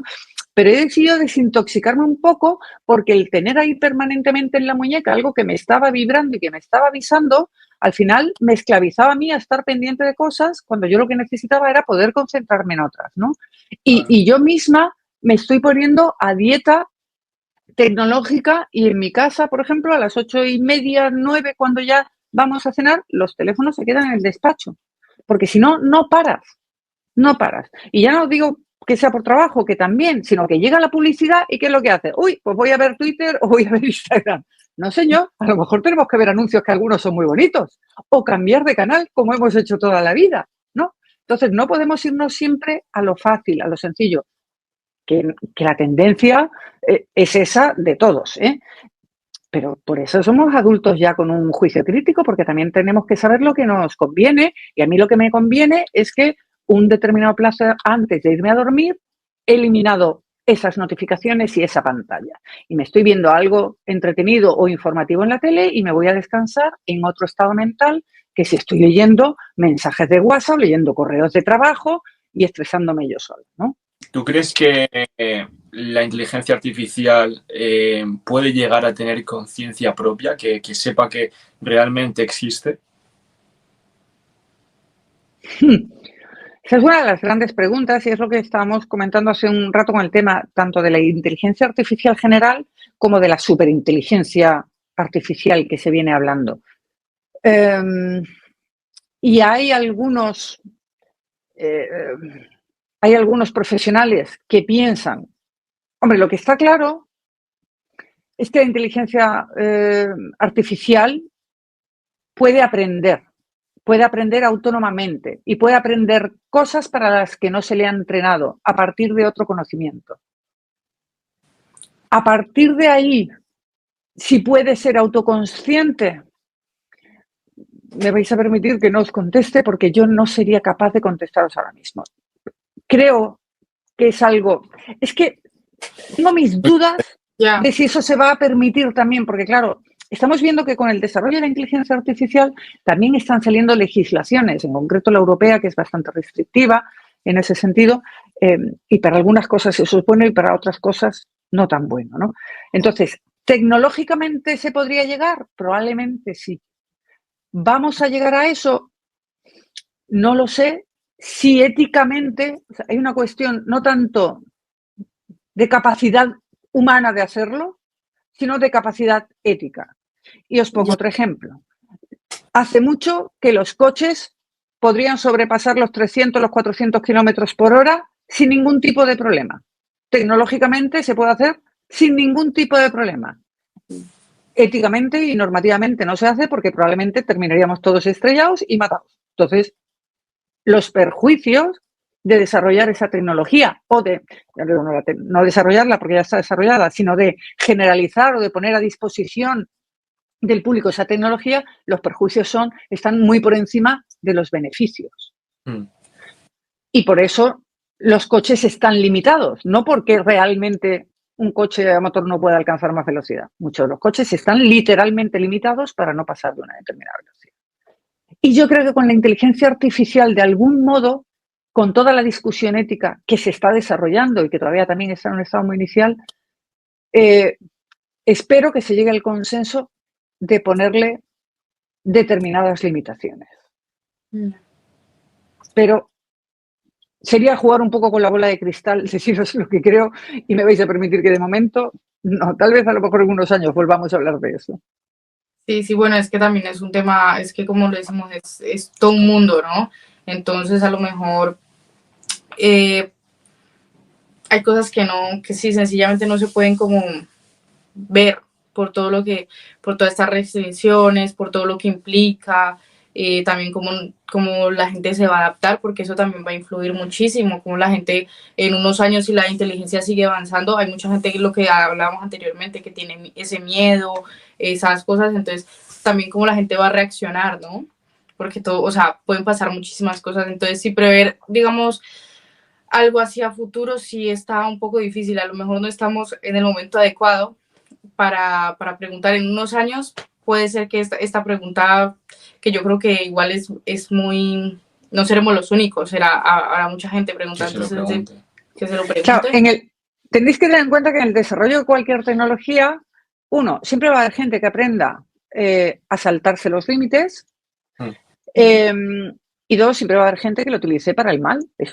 Speaker 1: Pero he decidido desintoxicarme un poco porque el tener ahí permanentemente en la muñeca algo que me estaba vibrando y que me estaba avisando, al final me esclavizaba a mí a estar pendiente de cosas cuando yo lo que necesitaba era poder concentrarme en otras, ¿no? Y yo misma me estoy poniendo a dieta tecnológica y en mi casa, por ejemplo, a las 8:30, 9, cuando ya vamos a cenar, los teléfonos se quedan en el despacho. Porque si no, no paras, no paras. Y ya no digo que sea por trabajo, que también, sino que llega la publicidad y ¿qué es lo que hace? Uy, pues voy a ver Twitter o voy a ver Instagram. No, señor, a lo mejor tenemos que ver anuncios que algunos son muy bonitos o cambiar de canal como hemos hecho toda la vida, ¿no? Entonces, no podemos irnos siempre a lo fácil, a lo sencillo, que la tendencia es esa de todos, ¿eh? Pero por eso somos adultos ya con un juicio crítico, porque también tenemos que saber lo que nos conviene. Y a mí lo que me conviene es que un determinado plazo antes de irme a dormir he eliminado esas notificaciones y esa pantalla. Y me estoy viendo algo entretenido o informativo en la tele y me voy a descansar en otro estado mental que si estoy leyendo mensajes de WhatsApp, leyendo correos de trabajo y estresándome yo sola, ¿no?
Speaker 3: ¿Tú crees que la inteligencia artificial puede llegar a tener conciencia propia, que sepa que realmente existe?
Speaker 1: Esa es una de las grandes preguntas y es lo que estábamos comentando hace un rato con el tema tanto de la inteligencia artificial general como de la superinteligencia artificial que se viene hablando. Y hay algunos profesionales que piensan, hombre, lo que está claro es que la inteligencia artificial puede aprender autónomamente y puede aprender cosas para las que no se le ha entrenado a partir de otro conocimiento. A partir de ahí, si puede ser autoconsciente, me vais a permitir que no os conteste porque yo no sería capaz de contestaros ahora mismo. Creo que es algo... Es que tengo mis dudas de si eso se va a permitir también, porque claro, estamos viendo que con el desarrollo de la inteligencia artificial también están saliendo legislaciones, en concreto la europea, que es bastante restrictiva en ese sentido, y para algunas cosas eso es bueno y para otras cosas no tan bueno, ¿no? Entonces, ¿tecnológicamente se podría llegar? Probablemente sí. ¿Vamos a llegar a eso? No lo sé. Si éticamente, o sea, hay una cuestión no tanto de capacidad humana de hacerlo, sino de capacidad ética. Y os pongo otro ejemplo. Hace mucho que los coches podrían sobrepasar los 300, los 400 kilómetros por hora sin ningún tipo de problema. Tecnológicamente se puede hacer sin ningún tipo de problema. Éticamente y normativamente no se hace porque probablemente terminaríamos todos estrellados y matados. Entonces, los perjuicios de desarrollar esa tecnología o de, no desarrollarla porque ya está desarrollada, sino de generalizar o de poner a disposición del público esa tecnología, los perjuicios están muy por encima de los beneficios. Y por eso los coches están limitados, no porque realmente un coche a motor no pueda alcanzar más velocidad. Muchos de los coches están literalmente limitados para no pasar de una determinada velocidad. Y yo creo que con la inteligencia artificial, de algún modo, con toda la discusión ética que se está desarrollando y que todavía también está en un estado muy inicial, espero que se llegue al consenso de ponerle determinadas limitaciones. Pero sería jugar un poco con la bola de cristal, deciros lo que creo, y me vais a permitir que de momento, no, tal vez a lo mejor en unos años volvamos a hablar de eso.
Speaker 2: Sí, sí, bueno, es que también es un tema, es que como lo decimos, es todo un mundo, ¿no? Entonces, a lo mejor eh, hay cosas que no, que sí, sencillamente no se pueden como ver por todo lo que, por todas estas restricciones, por todo lo que implica, también como la gente se va a adaptar, porque eso también va a influir muchísimo, como la gente en unos años, si la inteligencia sigue avanzando, hay mucha gente, lo que hablábamos anteriormente, que tiene ese miedo, esas cosas, entonces también como la gente va a reaccionar, ¿no? Porque todo, o sea, pueden pasar muchísimas cosas, entonces sí prever, digamos, algo hacia futuro sí está un poco difícil, a lo mejor no estamos en el momento adecuado, para preguntar en unos años, puede ser que esta pregunta, que yo creo que igual es muy, no seremos los únicos, habrá mucha gente
Speaker 3: Que
Speaker 2: preguntando,
Speaker 3: se lo
Speaker 2: entonces
Speaker 3: pregunte.
Speaker 2: que se lo
Speaker 1: Claro,
Speaker 2: pregunte.
Speaker 1: tenéis que tener en cuenta que en el desarrollo de cualquier tecnología, uno, siempre va a haber gente que aprenda a saltarse los límites.
Speaker 3: Mm.
Speaker 1: Eh, y dos, siempre va a haber gente que lo utilice para el mal.
Speaker 2: Ya.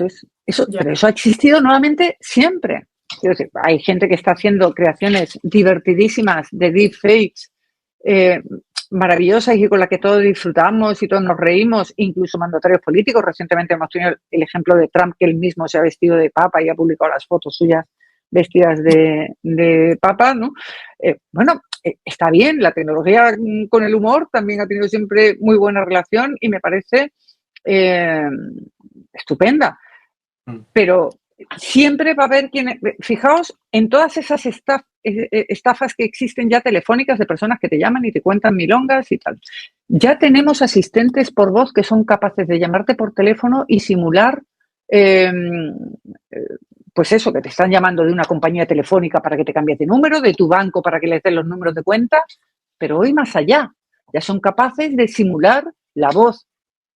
Speaker 1: Pero eso ha existido nuevamente siempre. Quiero decir, hay gente que está haciendo creaciones divertidísimas de deepfakes, maravillosas y con las que todos disfrutamos y todos nos reímos, incluso mandatarios políticos. Recientemente hemos tenido el ejemplo de Trump, que él mismo se ha vestido de papa y ha publicado las fotos suyas vestidas de papa, ¿no? Bueno, está bien, la tecnología con el humor también ha tenido siempre muy buena relación y me parece eh, estupenda. Pero siempre va a haber quien. Fijaos en todas esas estafas que existen ya telefónicas de personas que te llaman y te cuentan milongas y tal. Ya tenemos asistentes por voz que son capaces de llamarte por teléfono y simular. Eh, pues eso, que te están llamando de una compañía telefónica para que te cambies de número, de tu banco para que les des los números de cuenta, pero hoy más allá, ya son capaces de simular la voz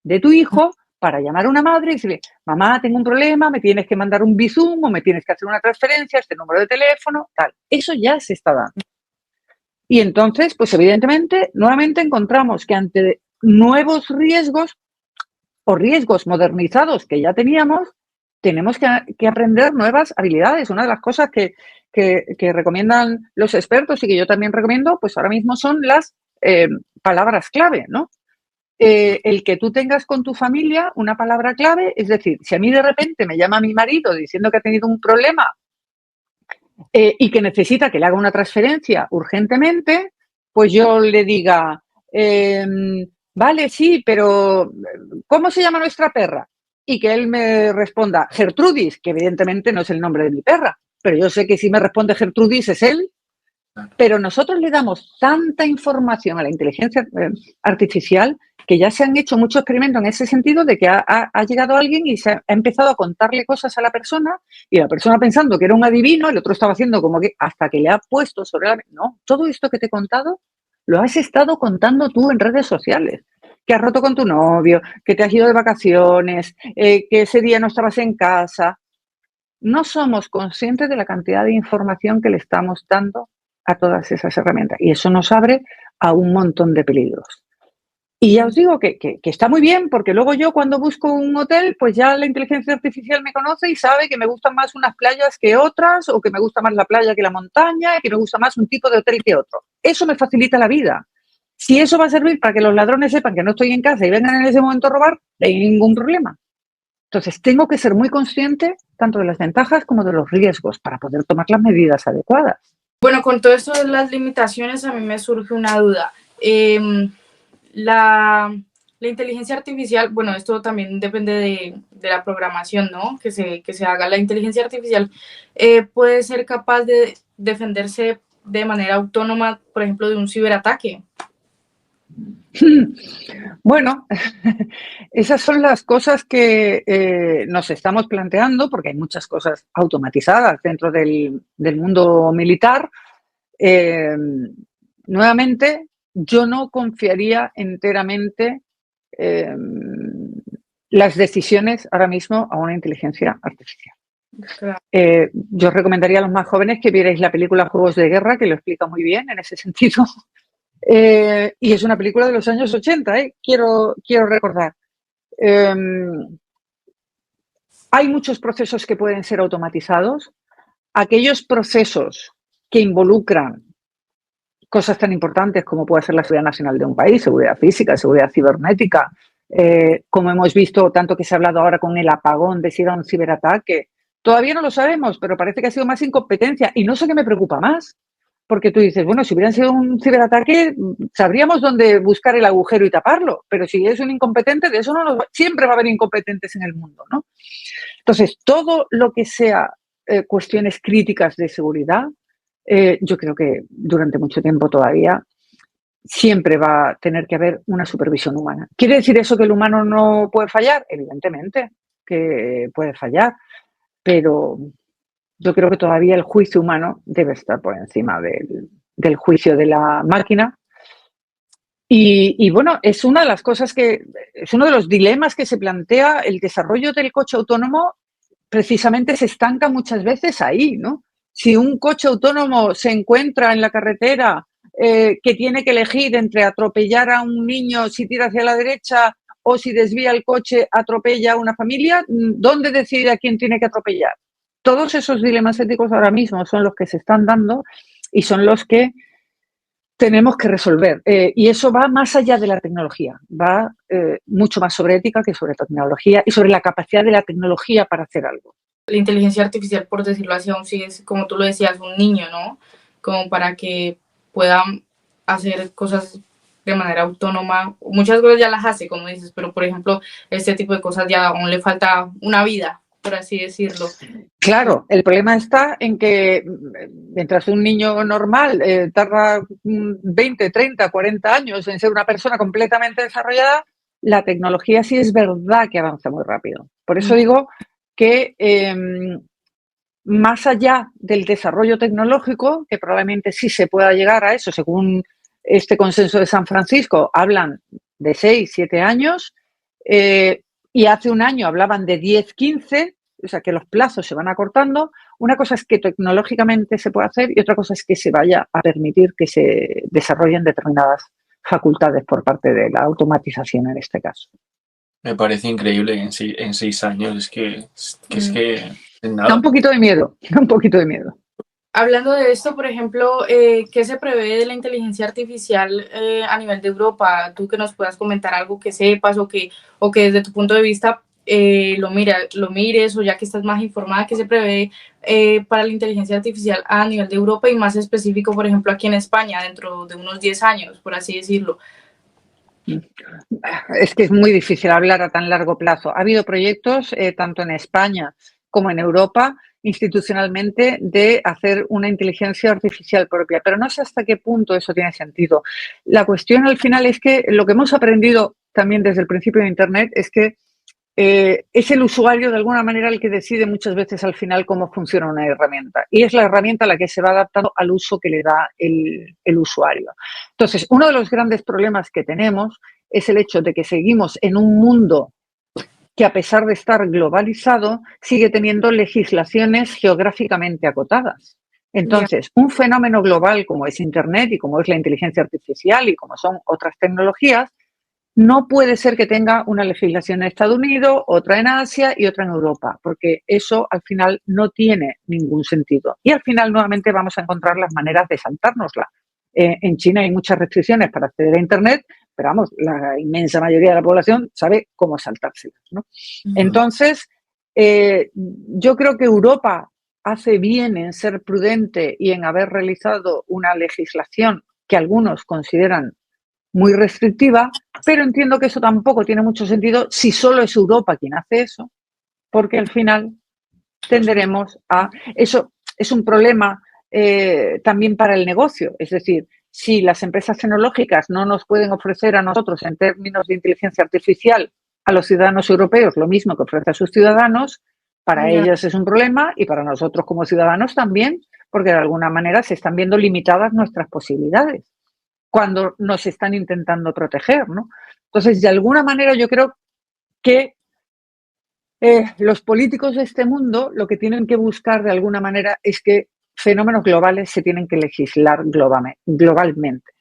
Speaker 1: de tu hijo para llamar a una madre y decirle, mamá, tengo un problema, me tienes que mandar un Bizum o me tienes que hacer una transferencia a este número de teléfono, tal. Eso ya se está dando. Y entonces, pues evidentemente, nuevamente encontramos que ante nuevos riesgos o riesgos modernizados que ya teníamos, tenemos que aprender nuevas habilidades. Una de las cosas que recomiendan los expertos y que yo también recomiendo, pues ahora mismo son las palabras clave, ¿no? El que tú tengas con tu familia una palabra clave, es decir, si a mí de repente me llama mi marido diciendo que ha tenido un problema y que necesita que le haga una transferencia urgentemente, pues yo le diga, vale, sí, pero ¿cómo se llama nuestra perra? Y que él me responda Gertrudis, que evidentemente no es el nombre de mi perra, pero yo sé que si me responde Gertrudis es él. Pero nosotros le damos tanta información a la inteligencia artificial que ya se han hecho muchos experimentos en ese sentido de que ha llegado alguien y se ha empezado a contarle cosas a la persona y la persona pensando que era un adivino, el otro estaba haciendo como que hasta que le ha puesto sobre la... No, todo esto que te he contado lo has estado contando tú en redes sociales. Que has roto con tu novio, que te has ido de vacaciones, que ese día no estabas en casa. No somos conscientes de la cantidad de información que le estamos dando a todas esas herramientas. Y eso nos abre a un montón de peligros. Y ya os digo que está muy bien, porque luego yo cuando busco un hotel, pues ya la inteligencia artificial me conoce y sabe que me gustan más unas playas que otras, o que me gusta más la playa que la montaña, y que me gusta más un tipo de hotel que otro. Eso me facilita la vida. Si eso va a servir para que los ladrones sepan que no estoy en casa y vengan en ese momento a robar, no hay ningún problema. Entonces, tengo que ser muy consciente tanto de las ventajas como de los riesgos para poder tomar las medidas adecuadas.
Speaker 2: Bueno, con todo esto de las limitaciones, a mí me surge una duda. La inteligencia artificial, bueno, esto también depende de la programación, ¿no? Que se haga. La inteligencia artificial puede ser capaz de defenderse de manera autónoma, por ejemplo, de un ciberataque.
Speaker 1: Bueno, esas son las cosas que nos estamos planteando, porque hay muchas cosas automatizadas dentro del mundo militar. Nuevamente, yo no confiaría enteramente las decisiones ahora mismo a una inteligencia artificial.
Speaker 2: Claro.
Speaker 1: Yo recomendaría a los más jóvenes que vierais la película Juegos de Guerra, que lo explica muy bien en ese sentido. Y es una película de los años 80, quiero recordar. Hay muchos procesos que pueden ser automatizados. Aquellos procesos que involucran cosas tan importantes como puede ser la seguridad nacional de un país, seguridad física, seguridad cibernética, como hemos visto, tanto que se ha hablado ahora con el apagón de si era un ciberataque. Todavía no lo sabemos, pero parece que ha sido más incompetencia. Y no sé qué me preocupa más, porque tú dices, bueno, si hubieran sido un ciberataque, sabríamos dónde buscar el agujero y taparlo. Pero si es un incompetente, de eso siempre va a haber incompetentes en el mundo, ¿no? Entonces, todo lo que sea cuestiones críticas de seguridad, yo creo que durante mucho tiempo todavía siempre va a tener que haber una supervisión humana. ¿Quiere decir eso que el humano no puede fallar? Evidentemente que puede fallar, pero yo creo que todavía el juicio humano debe estar por encima del juicio de la máquina. Y bueno, es una de las cosas es uno de los dilemas que se plantea el desarrollo del coche autónomo, precisamente se estanca muchas veces ahí, ¿no? Si un coche autónomo se encuentra en la carretera que tiene que elegir entre atropellar a un niño si tira hacia la derecha o si desvía el coche atropella a una familia, ¿dónde decide a quién tiene que atropellar? Todos esos dilemas éticos ahora mismo son los que se están dando y son los que tenemos que resolver. Y eso va más allá de la tecnología, va mucho más sobre ética que sobre tecnología y sobre la capacidad de la tecnología para hacer algo.
Speaker 2: La inteligencia artificial, por decirlo así, aún sigue, como tú lo decías, un niño, ¿no? Como para que puedan hacer cosas de manera autónoma. Muchas cosas ya las hace, como dices, pero por ejemplo, este tipo de cosas ya aún le falta una vida, por así decirlo.
Speaker 1: Claro, el problema está en que mientras un niño normal tarda 20, 30, 40 años en ser una persona completamente desarrollada, la tecnología sí es verdad que avanza muy rápido. Por eso digo que más allá del desarrollo tecnológico, que probablemente sí se pueda llegar a eso, según este consenso de San Francisco, hablan de 6, 7 años, y hace un año hablaban de 10, 15, o sea que los plazos se van acortando. Una cosa es que tecnológicamente se puede hacer y otra cosa es que se vaya a permitir que se desarrollen determinadas facultades por parte de la automatización en este caso.
Speaker 3: Me parece increíble en 6 años, es que nada.
Speaker 1: Da un poquito de miedo, da un poquito de miedo.
Speaker 2: Hablando de esto, por ejemplo, ¿qué se prevé de la inteligencia artificial a nivel de Europa? Tú que nos puedas comentar algo que sepas o que desde tu punto de vista lo mires o ya que estás más informada, ¿qué se prevé para la inteligencia artificial a nivel de Europa y más específico, por ejemplo, aquí en España, dentro de unos 10 años, por así decirlo?
Speaker 1: Es que es muy difícil hablar a tan largo plazo. Ha habido proyectos, tanto en España como en Europa, institucionalmente, de hacer una inteligencia artificial propia, pero no sé hasta qué punto eso tiene sentido. La cuestión al final es que lo que hemos aprendido también desde el principio de Internet es que es el usuario de alguna manera el que decide muchas veces al final cómo funciona una herramienta y es la herramienta la que se va adaptando al uso que le da el usuario. Entonces, uno de los grandes problemas que tenemos es el hecho de que seguimos en un mundo que, a pesar de estar globalizado, sigue teniendo legislaciones geográficamente acotadas. Entonces, un fenómeno global como es Internet y como es la inteligencia artificial y como son otras tecnologías, no puede ser que tenga una legislación en Estados Unidos, otra en Asia y otra en Europa, porque eso al final no tiene ningún sentido. Y al final nuevamente vamos a encontrar las maneras de saltárnosla. En China hay muchas restricciones para acceder a Internet, pero vamos, la inmensa mayoría de la población sabe cómo saltárselas, ¿no? Entonces, yo creo que Europa hace bien en ser prudente y en haber realizado una legislación que algunos consideran muy restrictiva, pero entiendo que eso tampoco tiene mucho sentido si solo es Europa quien hace eso, porque al final tenderemos a... Eso es un problema también para el negocio, es decir, si las empresas tecnológicas no nos pueden ofrecer a nosotros en términos de inteligencia artificial a los ciudadanos europeos lo mismo que ofrece a sus ciudadanos, para ellos es un problema y para nosotros como ciudadanos también, porque de alguna manera se están viendo limitadas nuestras posibilidades cuando nos están intentando proteger, ¿no? Entonces, de alguna manera yo creo que los políticos de este mundo lo que tienen que buscar de alguna manera es que fenómenos globales se tienen que legislar globalmente.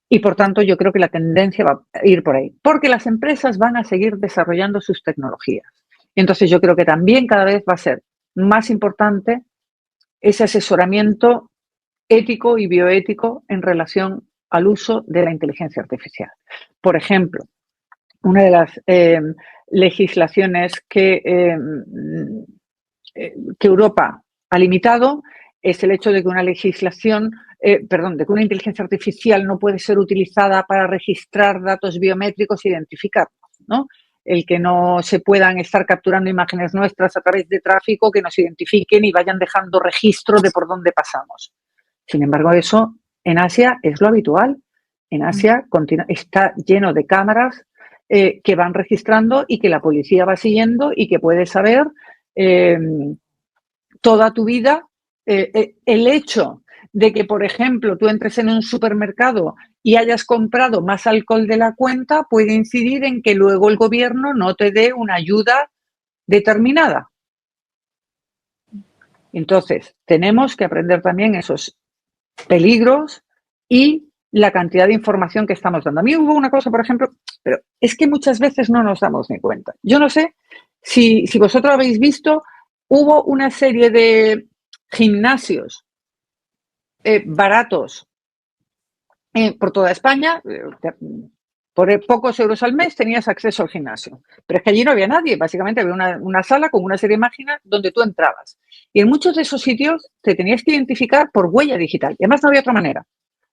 Speaker 1: Y por tanto yo creo que la tendencia va a ir por ahí, porque las empresas van a seguir desarrollando sus tecnologías. Y entonces yo creo que también cada vez va a ser más importante ese asesoramiento ético y bioético en relación al uso de la inteligencia artificial. Por ejemplo, una de las legislaciones que Europa ha limitado es el hecho de que una legislación, de que una inteligencia artificial no puede ser utilizada para registrar datos biométricos e identificarlos, ¿no? El que no se puedan estar capturando imágenes nuestras a través de tráfico que nos identifiquen y vayan dejando registro de por dónde pasamos. Sin embargo, eso en Asia es lo habitual. En Asia está lleno de cámaras que van registrando y que la policía va siguiendo y que puede saber toda tu vida. El hecho de que, por ejemplo, tú entres en un supermercado y hayas comprado más alcohol de la cuenta puede incidir en que luego el gobierno no te dé una ayuda determinada. Entonces, tenemos que aprender también esos peligros y la cantidad de información que estamos dando. A mí hubo una cosa, por ejemplo, pero es que muchas veces no nos damos ni cuenta. Yo no sé si vosotros habéis visto, hubo una serie de gimnasios baratos por toda España. Por pocos euros al mes tenías acceso al gimnasio. Pero es que allí no había nadie. Básicamente había una sala con una serie de máquinas donde tú entrabas. Y en muchos de esos sitios te tenías que identificar por huella digital. Y además no había otra manera.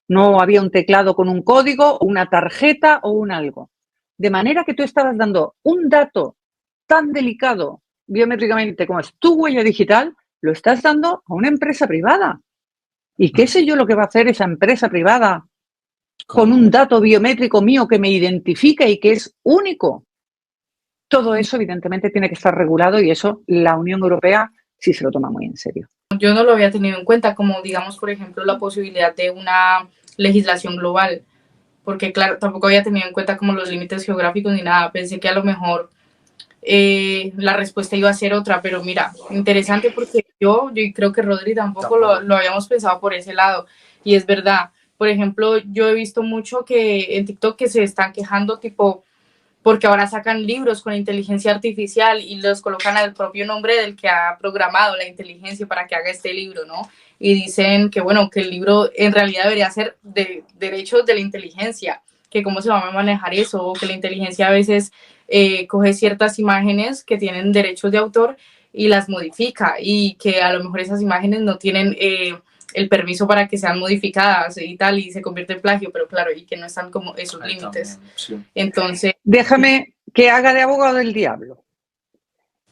Speaker 1: No había un teclado con un código, o una tarjeta o un algo. De manera que tú estabas dando un dato tan delicado biométricamente como es tu huella digital, lo estás dando a una empresa privada. ¿Y qué sé yo lo que va a hacer esa empresa privada con un dato biométrico mío que me identifica y que es único? Todo eso, evidentemente, tiene que estar regulado y eso la Unión Europea sí se lo toma muy en serio.
Speaker 2: Yo no lo había tenido en cuenta, como digamos, por ejemplo, la posibilidad de una legislación global, porque claro, tampoco había tenido en cuenta como los límites geográficos ni nada. Pensé que a lo mejor la respuesta iba a ser otra, pero mira, interesante porque yo creo que Rodri tampoco lo habíamos pensado por ese lado, y es verdad. Por ejemplo, yo he visto mucho que en TikTok que se están quejando tipo porque ahora sacan libros con inteligencia artificial y los colocan al propio nombre del que ha programado la inteligencia para que haga este libro, ¿no? Y dicen que, bueno, que el libro en realidad debería ser de derechos de la inteligencia, que cómo se va a manejar eso, o que la inteligencia a veces coge ciertas imágenes que tienen derechos de autor y las modifica, y que a lo mejor esas imágenes no tienen el permiso para que sean modificadas y tal, y se convierte en plagio, pero claro, y que no están como esos límites. Sí. Entonces,
Speaker 1: déjame que haga de abogado del diablo.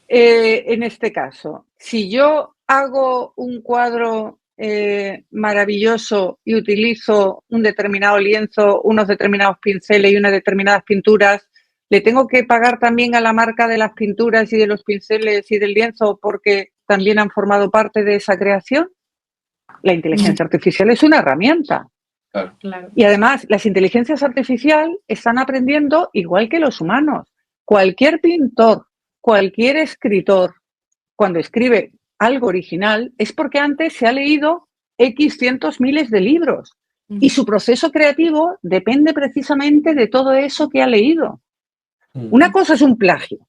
Speaker 1: En este caso, si yo hago un cuadro maravilloso y utilizo un determinado lienzo, unos determinados pinceles y unas determinadas pinturas, ¿le tengo que pagar también a la marca de las pinturas y de los pinceles y del lienzo porque también han formado parte de esa creación? La inteligencia artificial es una herramienta. Claro. Y además, las inteligencias artificiales están aprendiendo igual que los humanos. Cualquier pintor, cualquier escritor, cuando escribe algo original, es porque antes se ha leído X cientos miles de libros. Y su proceso creativo depende precisamente de todo eso que ha leído. Una cosa es un plagio.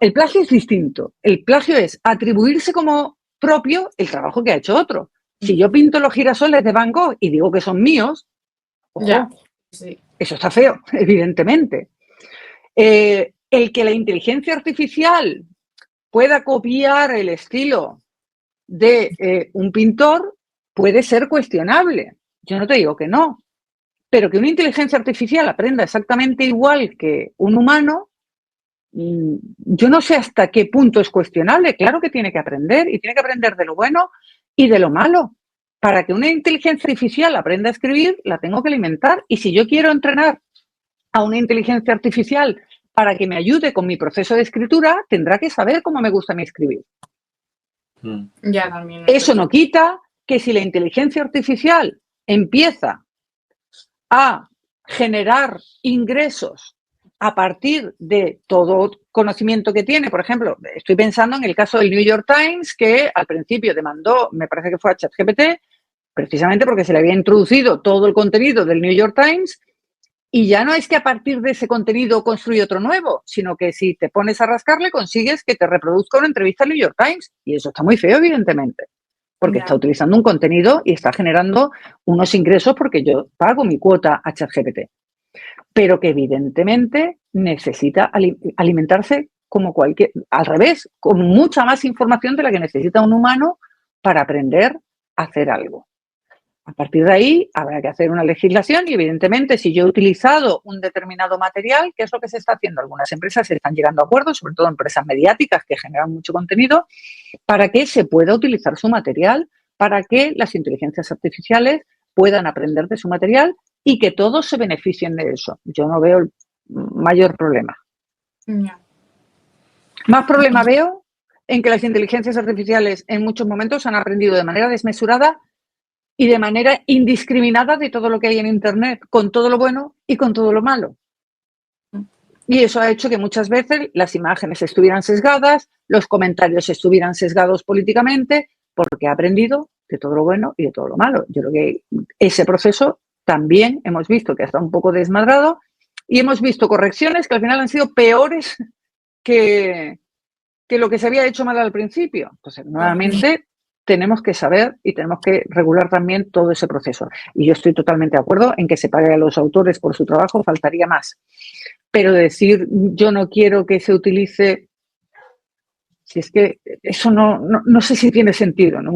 Speaker 1: El plagio es distinto. El plagio es atribuirse como propio el trabajo que ha hecho otro. Si yo pinto los girasoles de Van Gogh y digo que son míos, ojo, sí, eso está feo, evidentemente. El que la inteligencia artificial pueda copiar el estilo de un pintor puede ser cuestionable. Yo no te digo que no, pero que una inteligencia artificial aprenda exactamente igual que un humano, yo no sé hasta qué punto es cuestionable. Claro que tiene que aprender, y tiene que aprender de lo bueno y de lo malo. Para que una inteligencia artificial aprenda a escribir, la tengo que alimentar. Y si yo quiero entrenar a una inteligencia artificial para que me ayude con mi proceso de escritura, tendrá que saber cómo me gusta a mí escribir.
Speaker 2: Ya, también.
Speaker 1: Eso no quita que si la inteligencia artificial empieza a generar ingresos a partir de todo conocimiento que tiene, por ejemplo, estoy pensando en el caso del New York Times, que al principio demandó, me parece que fue a ChatGPT, precisamente porque se le había introducido todo el contenido del New York Times, y ya no es que a partir de ese contenido construye otro nuevo, sino que si te pones a rascarle consigues que te reproduzca una entrevista al New York Times, y eso está muy feo, evidentemente. porque está utilizando un contenido y está generando unos ingresos porque yo pago mi cuota a ChatGPT, pero que evidentemente necesita alimentarse como cualquier, al revés, con mucha más información de la que necesita un humano para aprender a hacer algo. A partir de ahí habrá que hacer una legislación y evidentemente si yo he utilizado un determinado material, ¿qué es lo que se está haciendo? Algunas empresas están llegando a acuerdos, sobre todo empresas mediáticas que generan mucho contenido, para que se pueda utilizar su material, para que las inteligencias artificiales puedan aprender de su material y que todos se beneficien de eso. Yo no veo el mayor problema. Más problema veo en que las inteligencias artificiales en muchos momentos han aprendido de manera desmesurada y de manera indiscriminada de todo lo que hay en Internet, con todo lo bueno y con todo lo malo. Y eso ha hecho que muchas veces las imágenes estuvieran sesgadas, los comentarios estuvieran sesgados políticamente, porque ha aprendido de todo lo bueno y de todo lo malo. Yo creo que ese proceso también hemos visto que está un poco desmadrado y hemos visto correcciones que al final han sido peores que lo que se había hecho mal al principio. Entonces, nuevamente, tenemos que saber y tenemos que regular también todo ese proceso. Y yo estoy totalmente de acuerdo en que se pague a los autores por su trabajo, faltaría más. Pero decir, yo no quiero que se utilice, si es que eso no sé si tiene sentido en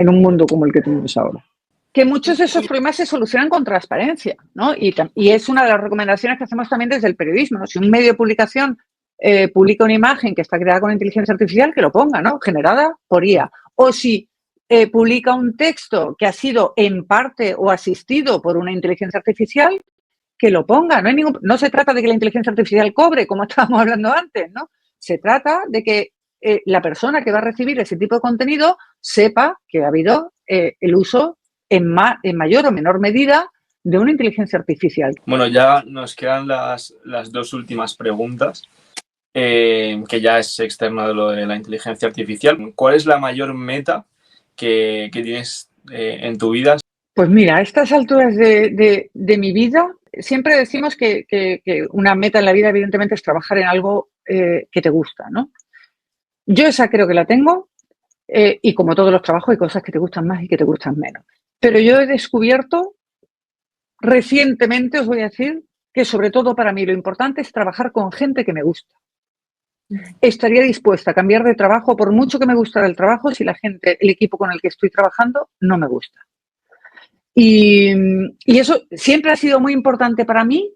Speaker 1: un mundo como el que tenemos ahora. Que muchos de esos problemas se solucionan con transparencia, ¿no? Y es una de las recomendaciones que hacemos también desde el periodismo, ¿no? Si un medio de publicación publica una imagen que está creada con inteligencia artificial, que lo ponga, ¿no? Generada por IA. O si publica un texto que ha sido en parte o asistido por una inteligencia artificial, que lo ponga. No se trata de que la inteligencia artificial cobre, como estábamos hablando antes, ¿no? Se trata de que la persona que va a recibir ese tipo de contenido sepa que ha habido el uso en mayor o menor medida de una inteligencia artificial.
Speaker 3: Bueno, ya nos quedan las dos últimas preguntas, que ya es externa de lo de la inteligencia artificial. ¿Cuál es la mayor meta que tienes en tu vida?
Speaker 1: Pues mira, a estas alturas de mi vida, siempre decimos que una meta en la vida evidentemente es trabajar en algo que te gusta, ¿no? Yo esa creo que la tengo y como todos los trabajos hay cosas que te gustan más y que te gustan menos. Pero yo he descubierto recientemente, os voy a decir, que sobre todo para mí lo importante es trabajar con gente que me gusta. Estaría dispuesta a cambiar de trabajo por mucho que me gustara el trabajo si el equipo con el que estoy trabajando no me gusta. Y eso siempre ha sido muy importante para mí,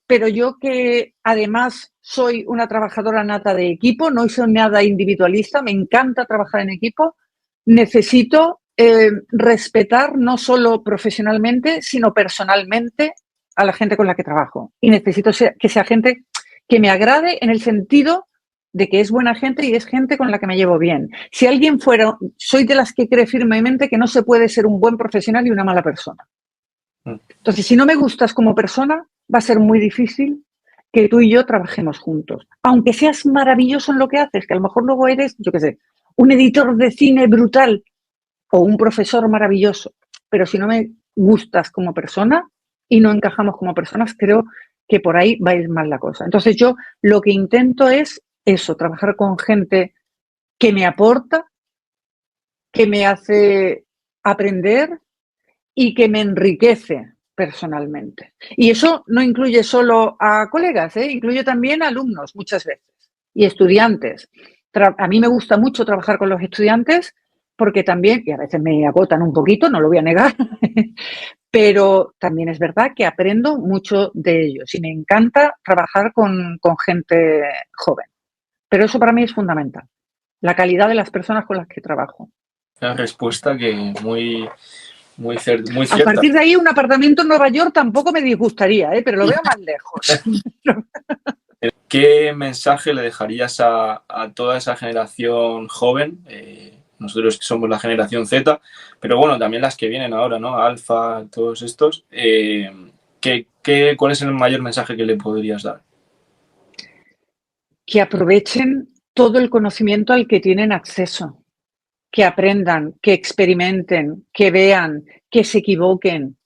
Speaker 1: pero yo que además soy una trabajadora nata de equipo, no soy nada individualista, me encanta trabajar en equipo, necesito respetar no solo profesionalmente, sino personalmente a la gente con la que trabajo. Y necesito que sea gente que me agrade en el sentido de que es buena gente y es gente con la que me llevo bien. Si alguien soy de las que cree firmemente que no se puede ser un buen profesional y una mala persona. Entonces, si no me gustas como persona, va a ser muy difícil que tú y yo trabajemos juntos. Aunque seas maravilloso en lo que haces, que a lo mejor luego eres, yo qué sé, un editor de cine brutal o un profesor maravilloso, pero si no me gustas como persona y no encajamos como personas, creo que por ahí va a ir mal la cosa. Entonces yo lo que intento es eso, trabajar con gente que me aporta, que me hace aprender y que me enriquece personalmente. Y eso no incluye solo a colegas, incluye también a alumnos muchas veces y estudiantes. A mí me gusta mucho trabajar con los estudiantes porque también, y a veces me agotan un poquito, no lo voy a negar, pero también es verdad que aprendo mucho de ellos y me encanta trabajar con gente joven. Pero eso para mí es fundamental, la calidad de las personas con las que trabajo.
Speaker 3: Una respuesta que muy cierta.
Speaker 1: A partir de ahí, un apartamento en Nueva York tampoco me disgustaría, pero lo veo más lejos.
Speaker 3: ¿Qué mensaje le dejarías a toda esa generación joven? Nosotros somos la generación Z, pero bueno, también las que vienen ahora, ¿no? Alfa, todos estos. ¿Cuál es el mayor mensaje que le podrías dar?
Speaker 1: Que aprovechen todo el conocimiento al que tienen acceso, que aprendan, que experimenten, que vean, que se equivoquen,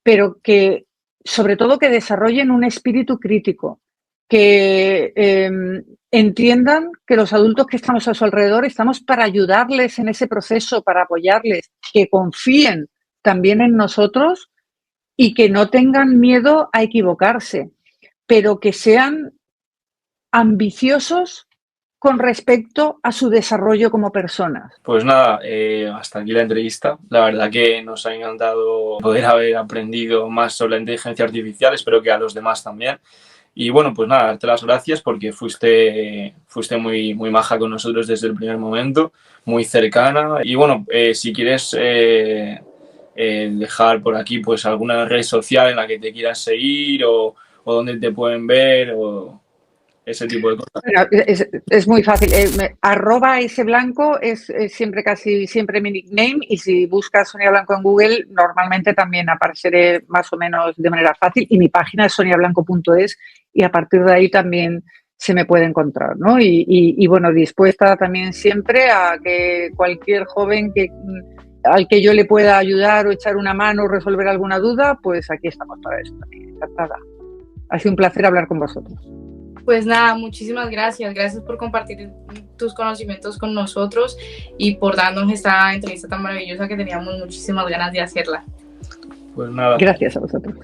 Speaker 1: pero que sobre todo que desarrollen un espíritu crítico, que entiendan que los adultos que estamos a su alrededor estamos para ayudarles en ese proceso, para apoyarles, que confíen también en nosotros y que no tengan miedo a equivocarse, pero que sean ambiciosos con respecto a su desarrollo como personas.
Speaker 3: Pues nada, hasta aquí la entrevista. La verdad que nos ha encantado poder haber aprendido más sobre la inteligencia artificial, espero que a los demás también. Y bueno, pues nada, darte las gracias porque fuiste muy, muy maja con nosotros desde el primer momento, muy cercana. Y bueno, si quieres dejar por aquí pues alguna red social en la que te quieras seguir o donde te pueden ver o ese tipo de cosas.
Speaker 1: Bueno, es muy fácil. @sblanco es casi siempre mi nickname, y si buscas Sonia Blanco en Google, normalmente también apareceré más o menos de manera fácil, y mi página es soniablanco.es, y a partir de ahí también se me puede encontrar, ¿no? Y bueno, dispuesta también siempre a que cualquier joven al que yo le pueda ayudar o echar una mano o resolver alguna duda, pues aquí estamos para eso también. Encantada. Ha sido un placer hablar con vosotros.
Speaker 2: Pues nada, muchísimas gracias. Gracias por compartir tus conocimientos con nosotros y por darnos esta entrevista tan maravillosa que teníamos muchísimas ganas de hacerla.
Speaker 3: Pues nada.
Speaker 1: Gracias a vosotros.